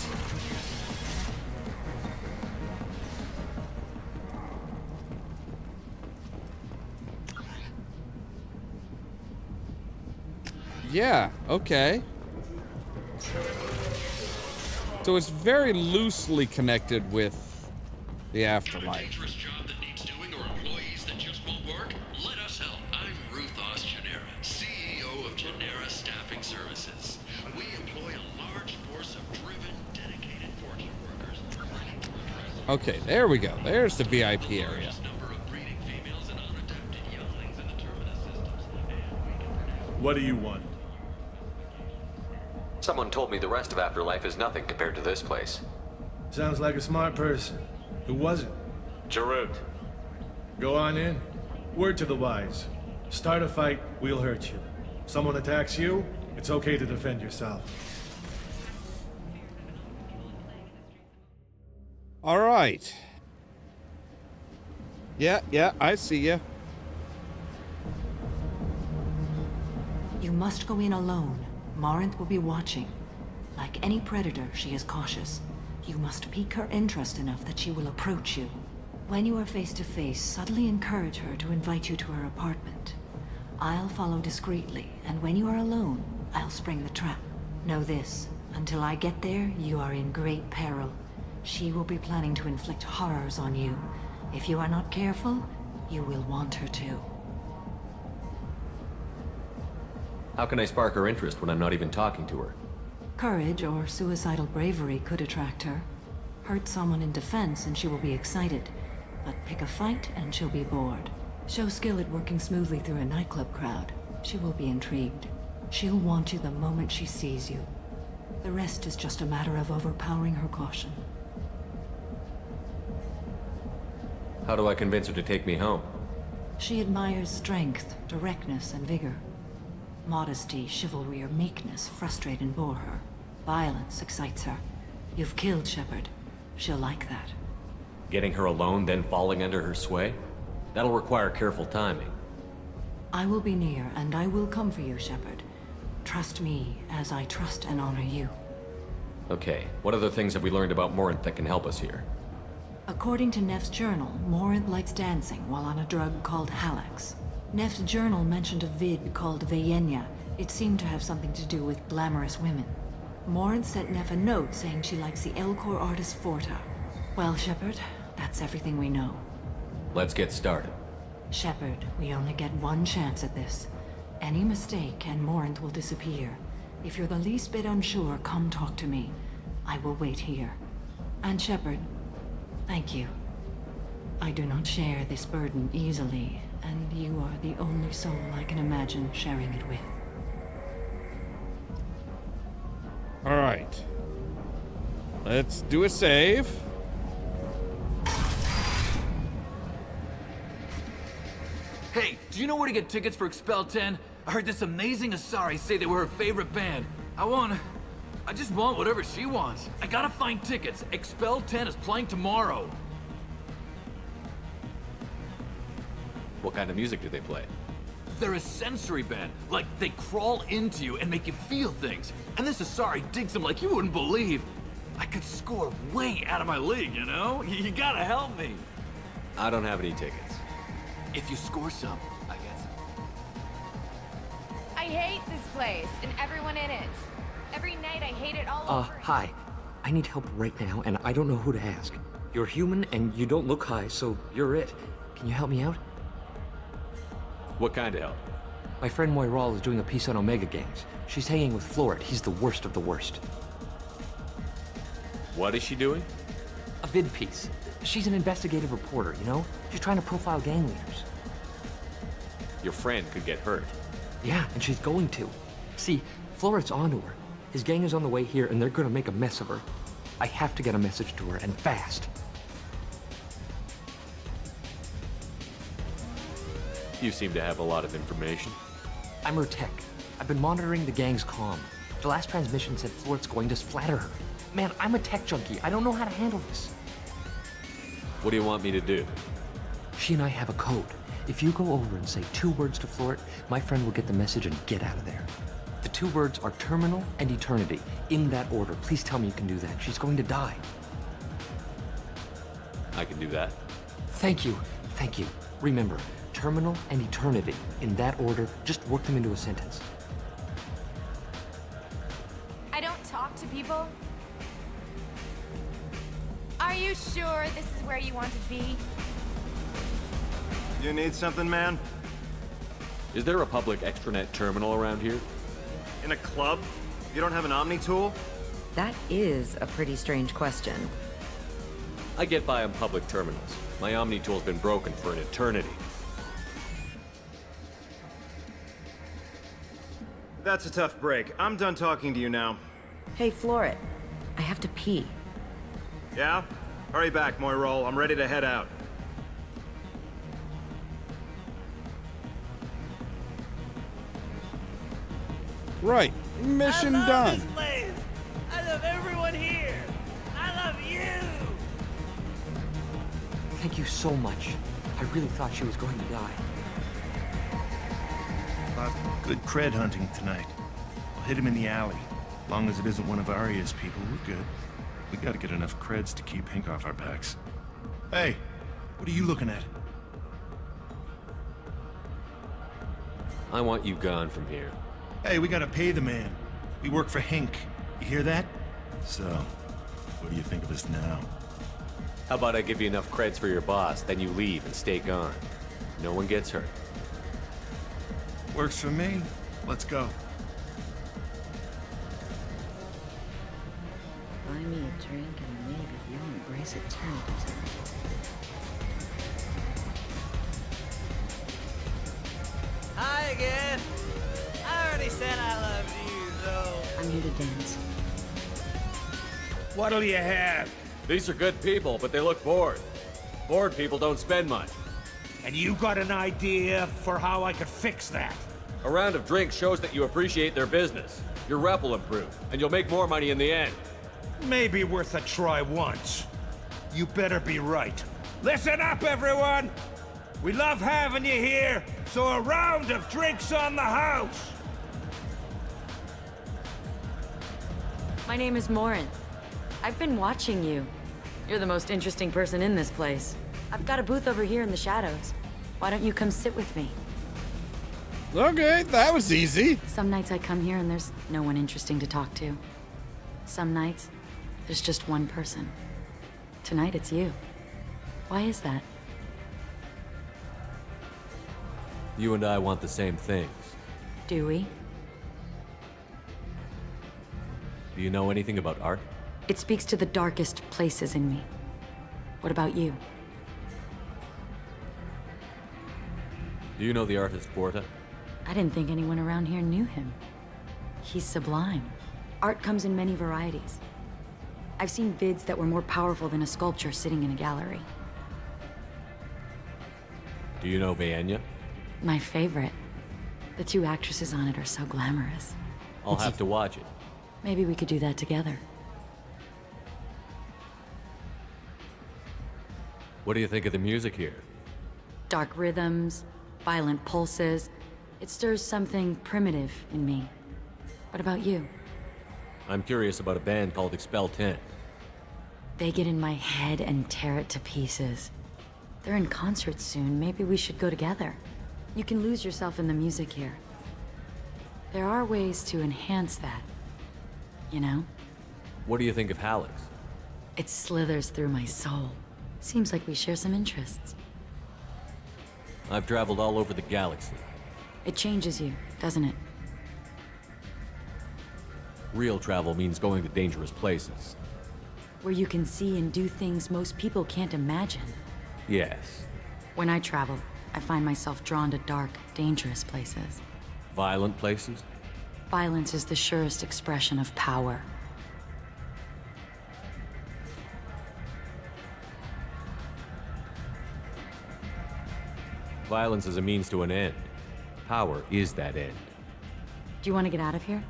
[SPEAKER 1] Yeah, okay. So it's very loosely connected with the afterlife.
[SPEAKER 9] Job that needs doing or employees that just won't work? Let us help. I'm Ruth Genera, CEO of Genera Staffing Services. We employ a large force of driven, dedicated fortune workers.
[SPEAKER 1] Okay, there we go. There's the VIP area.
[SPEAKER 17] What do you want?
[SPEAKER 5] Someone told me the rest of Afterlife is nothing compared to this place.
[SPEAKER 17] Sounds like a smart person. Who was it?
[SPEAKER 5] Jarut.
[SPEAKER 17] Go on in. Word to the wise. Start a fight, we'll hurt you. Someone attacks you, it's okay to defend yourself.
[SPEAKER 1] All right. Yeah, I see ya.
[SPEAKER 4] You must go in alone. Morinth will be watching. Like any predator, she is cautious. You must pique her interest enough that she will approach you. When you are face to face, subtly encourage her to invite you to her apartment. I'll follow discreetly, and when you are alone, I'll spring the trap. Know this, until I get there, you are in great peril. She will be planning to inflict horrors on you. If you are not careful, you will want her to.
[SPEAKER 5] How can I spark her interest when I'm not even talking to her?
[SPEAKER 4] Courage or suicidal bravery could attract her. Hurt someone in defense and she will be excited. But pick a fight and she'll be bored. Show skill at working smoothly through a nightclub crowd. She will be intrigued. She'll want you the moment she sees you. The rest is just a matter of overpowering her caution.
[SPEAKER 5] How do I convince her to take me home?
[SPEAKER 4] She admires strength, directness, and vigor. Modesty, chivalry, or meekness frustrate and bore her. Violence excites her. You've killed Shepard. She'll like that.
[SPEAKER 5] Getting her alone, then falling under her sway? That'll require careful timing.
[SPEAKER 4] I will be near, and I will come for you, Shepard. Trust me, as I trust and honor you.
[SPEAKER 5] Okay, what other things have we learned about Morinth that can help us here?
[SPEAKER 4] According to Neff's journal, Morinth likes dancing while on a drug called Halax. Neff's journal mentioned a vid called Vayenya. It seemed to have something to do with glamorous women. Morinth sent Neff a note saying she likes the Elcor artist Forta. Well, Shepard, that's everything we know.
[SPEAKER 5] Let's get started.
[SPEAKER 4] Shepard, we only get one chance at this. Any mistake and Morinth will disappear. If you're the least bit unsure, come talk to me. I will wait here. And Shepard, thank you. I do not share this burden easily, and you are the only soul I can imagine sharing it with.
[SPEAKER 1] All right. Let's do a save.
[SPEAKER 18] Hey, do you know where to get tickets for Expel 10? I heard this amazing Asari say they were her favorite band. I just want whatever she wants. I gotta find tickets. Expel 10 is playing tomorrow.
[SPEAKER 5] What kind of music do they play?
[SPEAKER 18] They're a sensory band. Like, they crawl into you and make you feel things. And this Asari digs them like you wouldn't believe. I could score way out of my league, you know? You gotta help me.
[SPEAKER 5] I don't have any tickets.
[SPEAKER 18] If you score some, I get some.
[SPEAKER 23] I hate this place and everyone in it. Every night I hate it all over.
[SPEAKER 24] Hi. I need help right now, and I don't know who to ask. You're human, and you don't look high, so you're it. Can you help me out?
[SPEAKER 5] What kind of help?
[SPEAKER 24] My friend Moiral is doing a piece on Omega gangs. She's hanging with Florid. He's the worst of the worst.
[SPEAKER 5] What is she doing?
[SPEAKER 24] A vid piece. She's an investigative reporter, you know? She's trying to profile gang leaders.
[SPEAKER 5] Your friend could get hurt.
[SPEAKER 24] Yeah, and she's going to. See, Floret's onto her. His gang is on the way here, and they're gonna make a mess of her. I have to get a message to her, and fast.
[SPEAKER 5] You seem to have a lot of information.
[SPEAKER 24] I'm her tech. I've been monitoring the gang's comm. The last transmission said Floret's going to splatter her. Man, I'm a tech junkie. I don't know how to handle this.
[SPEAKER 5] What do you want me to do?
[SPEAKER 24] She and I have a code. If you go over and say 2 words to Floret, my friend will get the message and get out of there. The 2 words are terminal and eternity. In that order. Please tell me you can do that. She's going to die.
[SPEAKER 5] I can do that.
[SPEAKER 24] Thank you. Thank you. Remember, terminal and eternity. In that order, just work them into a sentence.
[SPEAKER 23] I don't talk to people. Are you sure this is where you want to be?
[SPEAKER 20] You need something, man?
[SPEAKER 5] Is there a public extranet terminal around here?
[SPEAKER 20] In a club? You don't have an Omni tool?
[SPEAKER 8] That is a pretty strange question.
[SPEAKER 5] I get by on public terminals. My Omni tool's been broken for an eternity.
[SPEAKER 20] That's a tough break. I'm done talking to you now.
[SPEAKER 8] Hey, Floret. I have to pee.
[SPEAKER 20] Yeah? Hurry back, Moirol. I'm ready to head out.
[SPEAKER 1] Right. Mission done.
[SPEAKER 10] This place. I love everyone here. I love you.
[SPEAKER 24] Thank you so much. I really thought she was going to die.
[SPEAKER 17] Good cred hunting tonight. I'll hit him in the alley. As long as it isn't one of Arya's people, we're good. We gotta get enough creds to keep Hink off our backs. Hey, what are you looking at?
[SPEAKER 5] I want you gone from here.
[SPEAKER 17] Hey, we gotta pay the man. We work for Hink. You hear that? So, what do you think of us now?
[SPEAKER 5] How about I give you enough creds for your boss, then you leave and stay gone. No one gets hurt.
[SPEAKER 17] Works for me. Let's go.
[SPEAKER 3] Buy me a drink and maybe you'll embrace eternity.
[SPEAKER 10] Hi again. I already said I loved you, though.
[SPEAKER 3] I'm here to dance.
[SPEAKER 20] What'll you have?
[SPEAKER 5] These are good people, but they look bored. Bored people don't spend much.
[SPEAKER 20] And you got an idea for how I could fix that?
[SPEAKER 5] A round of drinks shows that you appreciate their business. Your rep will improve, and you'll make more money in the end.
[SPEAKER 20] Maybe worth a try once. You better be right. Listen up, everyone! We love having you here, so a round of drinks on the house!
[SPEAKER 15] My name is Morin. I've been watching you. You're the most interesting person in this place. I've got a booth over here in the shadows. Why don't you come sit with me?
[SPEAKER 1] Okay, that was easy.
[SPEAKER 15] Some nights I come here and there's no one interesting to talk to. Some nights, there's just one person. Tonight it's you. Why is that?
[SPEAKER 5] You and I want the same things.
[SPEAKER 15] Do we?
[SPEAKER 5] Do you know anything about art?
[SPEAKER 15] It speaks to the darkest places in me. What about you?
[SPEAKER 5] Do you know the artist Porta?
[SPEAKER 15] I didn't think anyone around here knew him. He's sublime. Art comes in many varieties. I've seen vids that were more powerful than a sculpture sitting in a gallery.
[SPEAKER 5] Do you know Vienya?
[SPEAKER 15] My favorite. The 2 actresses on it are so glamorous.
[SPEAKER 5] I'll have to watch it.
[SPEAKER 15] Maybe we could do that together.
[SPEAKER 5] What do you think of the music here?
[SPEAKER 15] Dark rhythms, violent pulses. It stirs something primitive in me. What about you?
[SPEAKER 5] I'm curious about a band called Expel 10.
[SPEAKER 15] They get in my head and tear it to pieces. They're in concert soon. Maybe we should go together. You can lose yourself in the music here. There are ways to enhance that. You know?
[SPEAKER 5] What do you think of Hallex?
[SPEAKER 15] It slithers through my soul. Seems like we share some interests.
[SPEAKER 5] I've traveled all over the galaxy.
[SPEAKER 15] It changes you, doesn't it?
[SPEAKER 5] Real travel means going to dangerous places.
[SPEAKER 15] Where you can see and do things most people can't imagine.
[SPEAKER 5] Yes.
[SPEAKER 15] When I travel, I find myself drawn to dark, dangerous places.
[SPEAKER 5] Violent places?
[SPEAKER 15] Violence is the surest expression of power.
[SPEAKER 7] Violence is a means to an end. Power is that end.
[SPEAKER 15] Do you want to get out of here?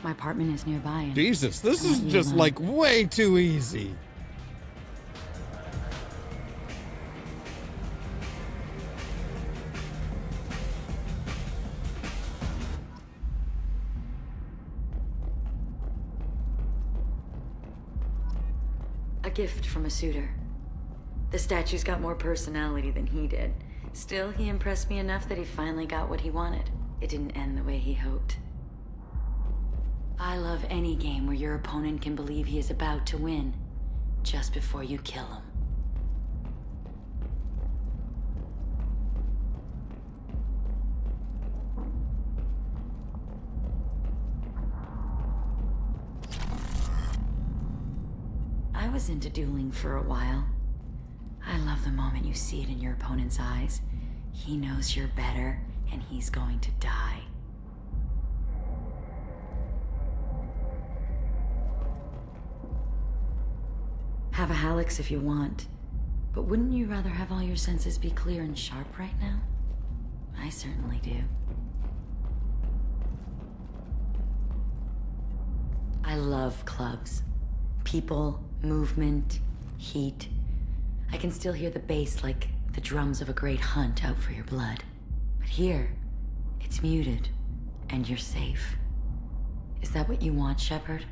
[SPEAKER 15] My apartment is nearby. And
[SPEAKER 1] Jesus, this
[SPEAKER 15] I
[SPEAKER 1] is
[SPEAKER 15] want you
[SPEAKER 1] just
[SPEAKER 15] alone.
[SPEAKER 1] like way too easy.
[SPEAKER 15] A gift from a suitor. The statue's got more personality than he did. Still, he impressed me enough that he finally got what he wanted. It didn't end the way he hoped. I love any game where your opponent can believe he is about to win, just before you kill him. I was into dueling for a while. I love the moment you see it in your opponent's eyes. He knows you're better, and he's going to die. Have a Hallex if you want, but wouldn't you rather have all your senses be clear and sharp right now? I certainly do. I love clubs. People, movement, heat. I can still hear the bass like the drums of a great hunt out for your blood. But here, it's muted, and you're safe. Is that what you want, Shepard?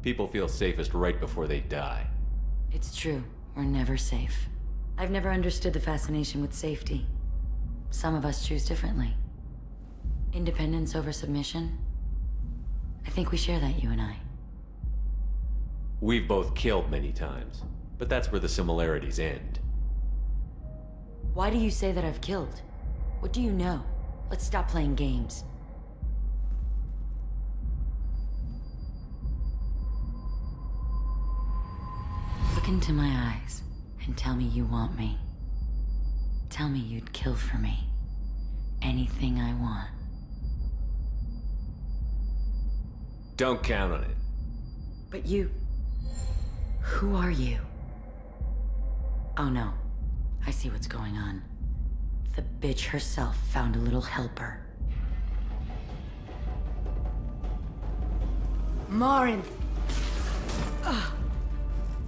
[SPEAKER 7] People feel safest right before they die.
[SPEAKER 15] It's true. We're never safe. I've never understood the fascination with safety. Some of us choose differently. Independence over submission? I think we share that, you and I.
[SPEAKER 7] We've both killed many times, but that's where the similarities end.
[SPEAKER 15] Why do you say that I've killed? What do you know? Let's stop playing games. Look into my eyes and tell me you want me. Tell me you'd kill for me. Anything I want.
[SPEAKER 7] Don't count on it.
[SPEAKER 15] But you... Who are you? Oh no. I see what's going on. The bitch herself found a little helper. Morinth!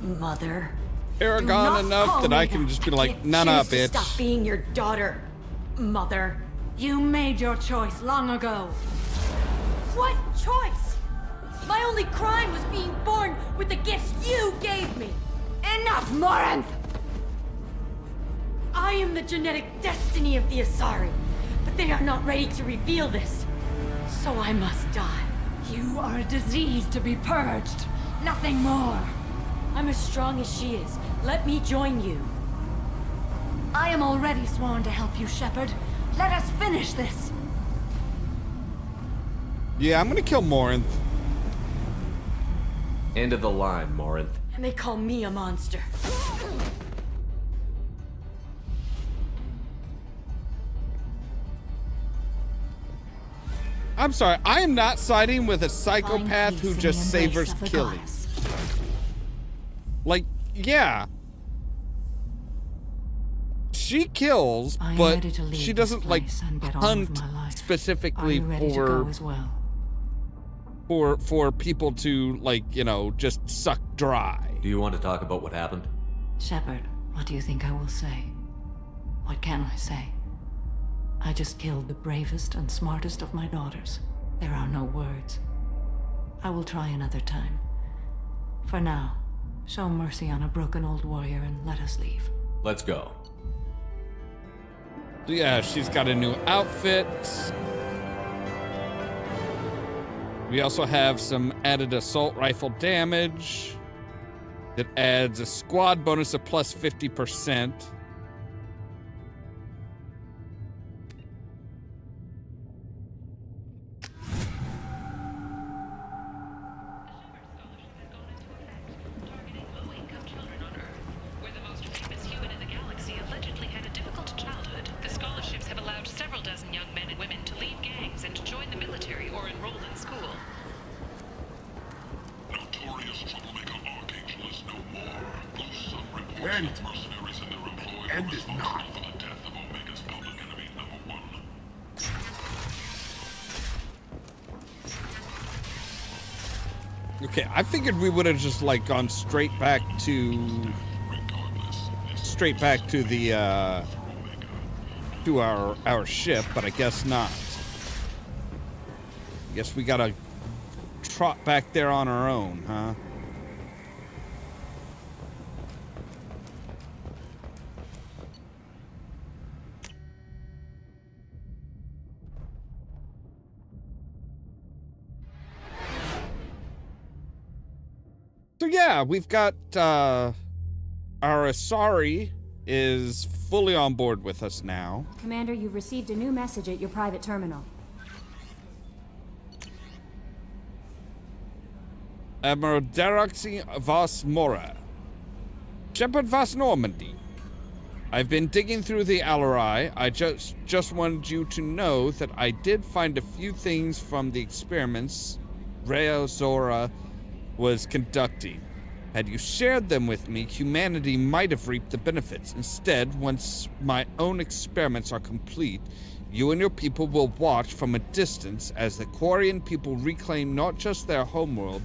[SPEAKER 15] Mother.
[SPEAKER 1] Aragon enough that I can just be like, nah, nah, bitch.
[SPEAKER 15] Stop being your daughter, Mother.
[SPEAKER 4] You made your choice long ago.
[SPEAKER 15] What choice? My only crime was being born with the gifts you gave me. Enough, Morinth! I am the genetic destiny of the Asari, but they are not ready to reveal this. So I must die.
[SPEAKER 4] You are a disease to be purged. Nothing more.
[SPEAKER 15] I'm as strong as she is. Let me join you.
[SPEAKER 4] I am already sworn to help you, Shepard. Let us finish this.
[SPEAKER 1] Yeah, I'm gonna kill Morinth.
[SPEAKER 7] End of the line, Morinth.
[SPEAKER 15] And they call me a monster.
[SPEAKER 1] I'm sorry, I am not siding with a psychopath who just savors killing. Like, yeah. She kills, but she doesn't, like, hunt specifically for people to, like, you know, just suck dry.
[SPEAKER 7] Do you want to talk about what happened?
[SPEAKER 4] Shepard, what do you think I will say? What can I say? I just killed the bravest and smartest of my daughters. There are no words. I will try another time. For now, show mercy on a broken old warrior and let us leave.
[SPEAKER 7] Let's go.
[SPEAKER 1] Yeah, she's got a new outfit. We also have some added assault rifle damage. That adds a squad bonus of plus 50%.
[SPEAKER 12] Scholarships have allowed several dozen young men and women to leave gangs and join the military
[SPEAKER 16] end is not.
[SPEAKER 1] Okay, I figured we would have just like gone straight back to the to our ship, but I guess not. I guess we gotta trot back there on our own, huh? So yeah, we've got our Asari is fully on board with us now.
[SPEAKER 6] Commander, you've received a new message at your private terminal.
[SPEAKER 1] Admiral Daraxi Vas Mora. Shepard Vas Normandy. I've been digging through the Alarai. I just wanted you to know that I did find a few things from the experiments Rhea Zora was conducting. Had you shared them with me, humanity might have reaped the benefits. Instead, once my own experiments are complete, you and your people will watch from a distance as the Quarian people reclaim not just their homeworld,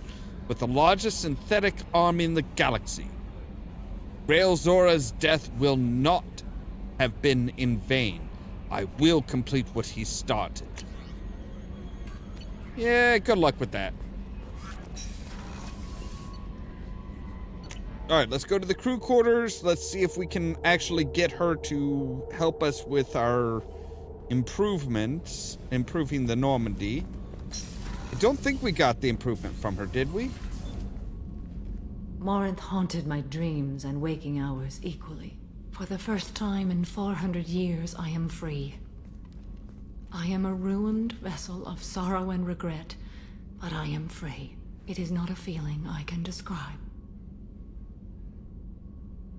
[SPEAKER 1] but the largest synthetic army in the galaxy. Rhea Zora's death will not have been in vain. I will complete what he started. Yeah, good luck with that. All right, let's go to the crew quarters. Let's see if we can actually get her to help us with our improvements, improving the Normandy. I don't think we got the improvement from her, did we?
[SPEAKER 4] Morinth haunted my dreams and waking hours equally. For the first time in 400 years, I am free. I am a ruined vessel of sorrow and regret, but I am free. It is not a feeling I can describe.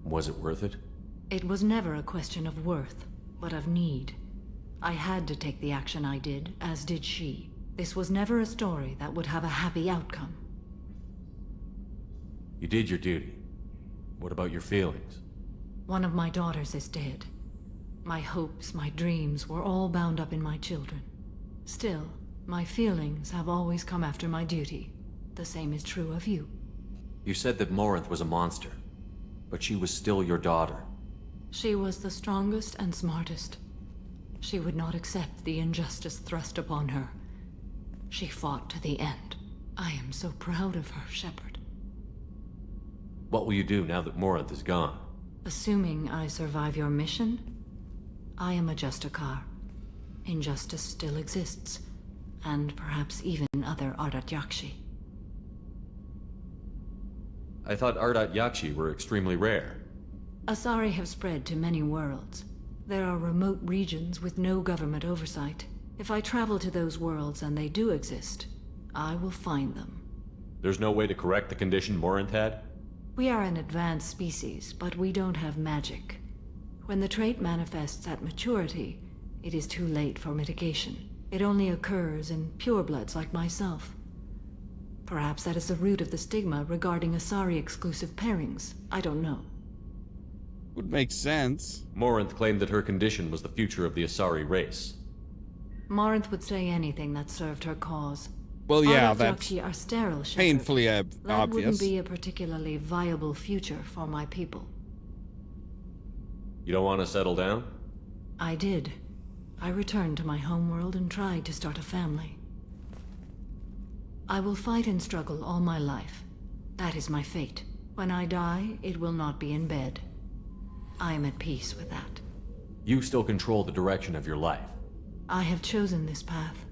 [SPEAKER 7] Was it worth it?
[SPEAKER 4] It was never a question of worth, but of need. I had to take the action I did, as did she. This was never a story that would have a happy outcome.
[SPEAKER 7] You did your duty. What about your feelings?
[SPEAKER 4] One of my daughters is dead. My hopes, my dreams were all bound up in my children. Still, my feelings have always come after my duty. The same is true of you.
[SPEAKER 7] You said that Morinth was a monster, but she was still your daughter.
[SPEAKER 4] She was the strongest and smartest. She would not accept the injustice thrust upon her. She fought to the end. I am so proud of her, Shepard.
[SPEAKER 7] What will you do now that Morinth is gone?
[SPEAKER 4] Assuming I survive your mission, I am a Justicar. Injustice still exists, and perhaps even other Ardat Yakshi.
[SPEAKER 7] I thought Ardat Yakshi were extremely rare.
[SPEAKER 4] Asari have spread to many worlds. There are remote regions with no government oversight. If I travel to those worlds and they do exist, I will find them.
[SPEAKER 7] There's no way to correct the condition Morinth had?
[SPEAKER 4] We are an advanced species, but we don't have magic. When the trait manifests at maturity, it is too late for mitigation. It only occurs in purebloods like myself. Perhaps that is the root of the stigma regarding Asari-exclusive pairings. I don't know.
[SPEAKER 1] Would make sense.
[SPEAKER 7] Morinth claimed that her condition was the future of the Asari race.
[SPEAKER 4] Morinth would say anything that served her cause.
[SPEAKER 1] Well, yeah,
[SPEAKER 4] Ardat
[SPEAKER 1] that's
[SPEAKER 4] Yakshi are sterile, Shepard.
[SPEAKER 1] painfully
[SPEAKER 4] That
[SPEAKER 1] obvious.
[SPEAKER 4] wouldn't be a particularly viable future for my people.
[SPEAKER 7] You don't want to settle down?
[SPEAKER 4] I did. I returned to my homeworld and tried to start a family. I will fight and struggle all my life. That is my fate. When I die, it will not be in bed. I am at peace with that.
[SPEAKER 7] You still control the direction of your life.
[SPEAKER 4] I have chosen this path.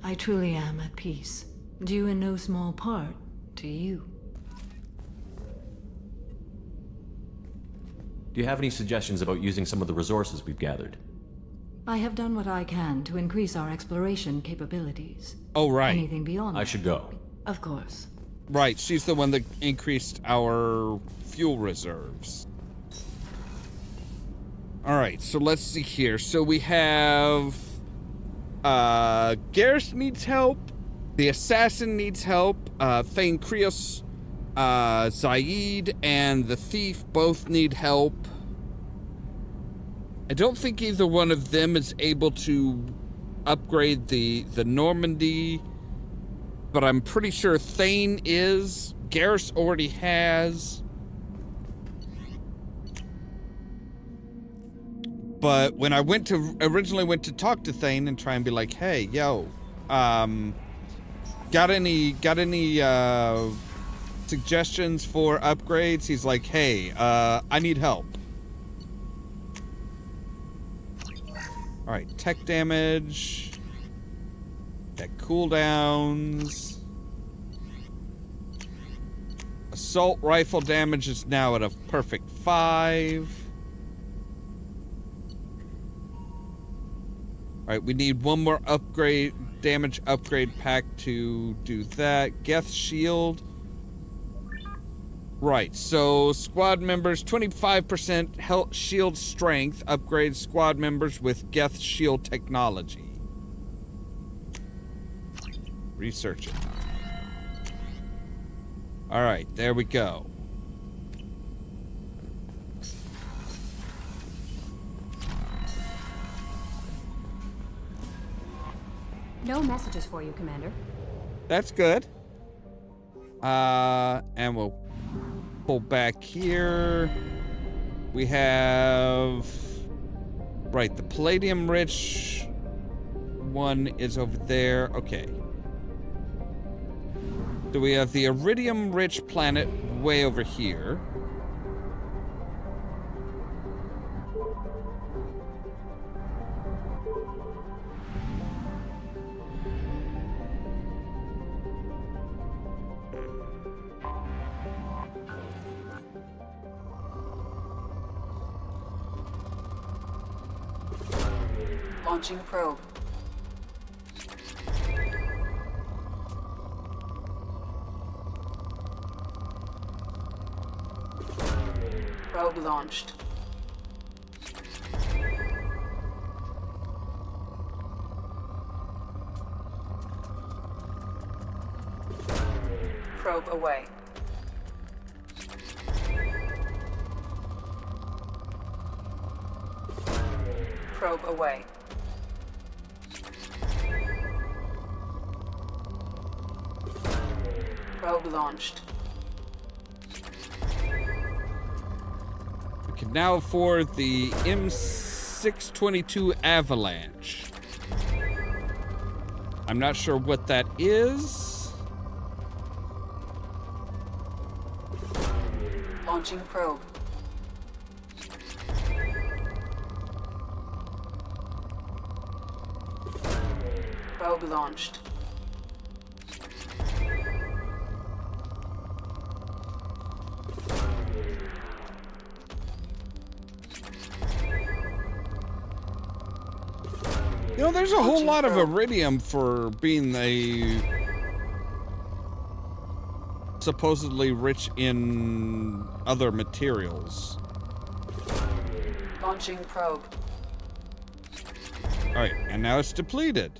[SPEAKER 4] I truly am at peace. Due in no small part to you.
[SPEAKER 7] Do you have any suggestions about using some of the resources we've gathered?
[SPEAKER 4] I have done what I can to increase our exploration capabilities.
[SPEAKER 1] Oh, right.
[SPEAKER 4] Anything beyond
[SPEAKER 7] I
[SPEAKER 4] that?
[SPEAKER 7] should go.
[SPEAKER 4] Of course.
[SPEAKER 1] Right, she's the one that increased our fuel reserves. All right, so let's see here. So we have Garrus needs help. The assassin needs help. Thane Krios, Zaid, and the thief both need help. I don't think either one of them is able to upgrade the Normandy, but I'm pretty sure Thane is. Garrus already has. But when I originally went to talk to Thane and try and be like, hey, yo, got any suggestions for upgrades? He's like, hey, I need help. All right, tech damage, tech cooldowns. Assault rifle damage is now at a perfect 5. All right, we need one more damage upgrade pack to do that. Geth shield. Right, so squad members, 25% health shield strength upgrades squad members with Geth shield technology. Research it. All right, there we go.
[SPEAKER 6] No messages for you, Commander.
[SPEAKER 1] That's good. And we'll pull back here. We have... Right, the palladium-rich one is over there. Okay. So we have the iridium-rich planet way over here.
[SPEAKER 11] Launching probe. Probe launched. Probe away. Probe away. Probe launched.
[SPEAKER 1] We can now afford the M622 Avalanche. I'm not sure what that is.
[SPEAKER 11] Launching probe. Probe launched.
[SPEAKER 1] You know, there's a whole lot of iridium for being a supposedly rich in other materials.
[SPEAKER 11] Launching probe.
[SPEAKER 1] All right, and now it's depleted.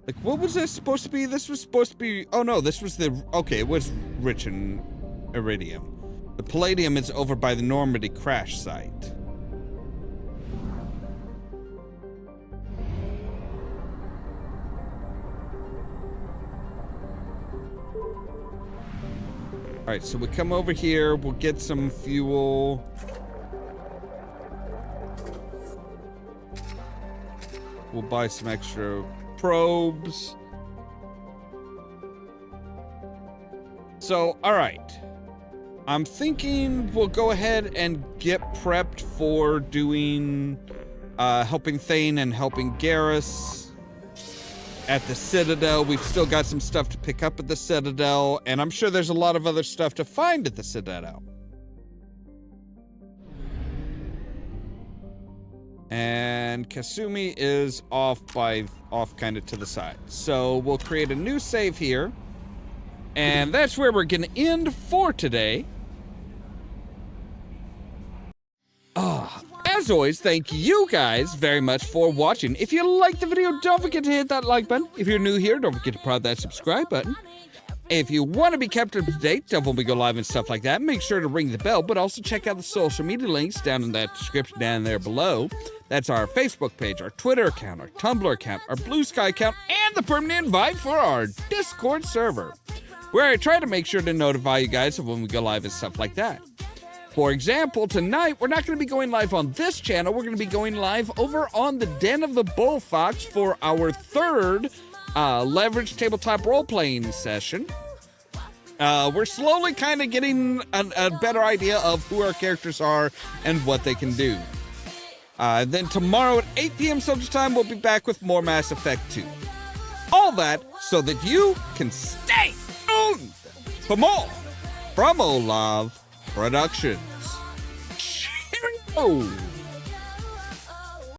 [SPEAKER 1] Like, what was this supposed to be? This was supposed to be... Oh, no, this was the... Okay, it was rich in iridium. The palladium is over by the Normandy crash site. All right, so we come over here. We'll get some fuel. We'll buy some extra probes. So, all right. I'm thinking we'll go ahead and get prepped for doing helping Thane and helping Garrus at the Citadel. We've still got some stuff to pick up at the Citadel, and I'm sure there's a lot of other stuff to find at the Citadel. And Kasumi is off kind of to the side. So we'll create a new save here. And that's where we're gonna end for today. As always, thank you guys very much for watching. If you liked the video, don't forget to hit that like button. If you're new here, don't forget to press that subscribe button. If you want to be kept up to date of when we go live and stuff like that, make sure to ring the bell, but also check out the social media links down in that description down there below. That's our Facebook page, our Twitter account, our Tumblr account, our Blue Sky account, and the permanent invite for our Discord server, where I try to make sure to notify you guys of when we go live and stuff like that. For example, tonight, we're not going to be going live on this channel. We're going to be going live over on the Den of the Bullfox for our third Leverage Tabletop Role-Playing session. We're slowly kind of getting a better idea of who our characters are and what they can do. Then tomorrow at 8 p.m. Central Time, we'll be back with more Mass Effect 2. All that so that you can stay tuned for more from Ollamh Productions. Cheerio!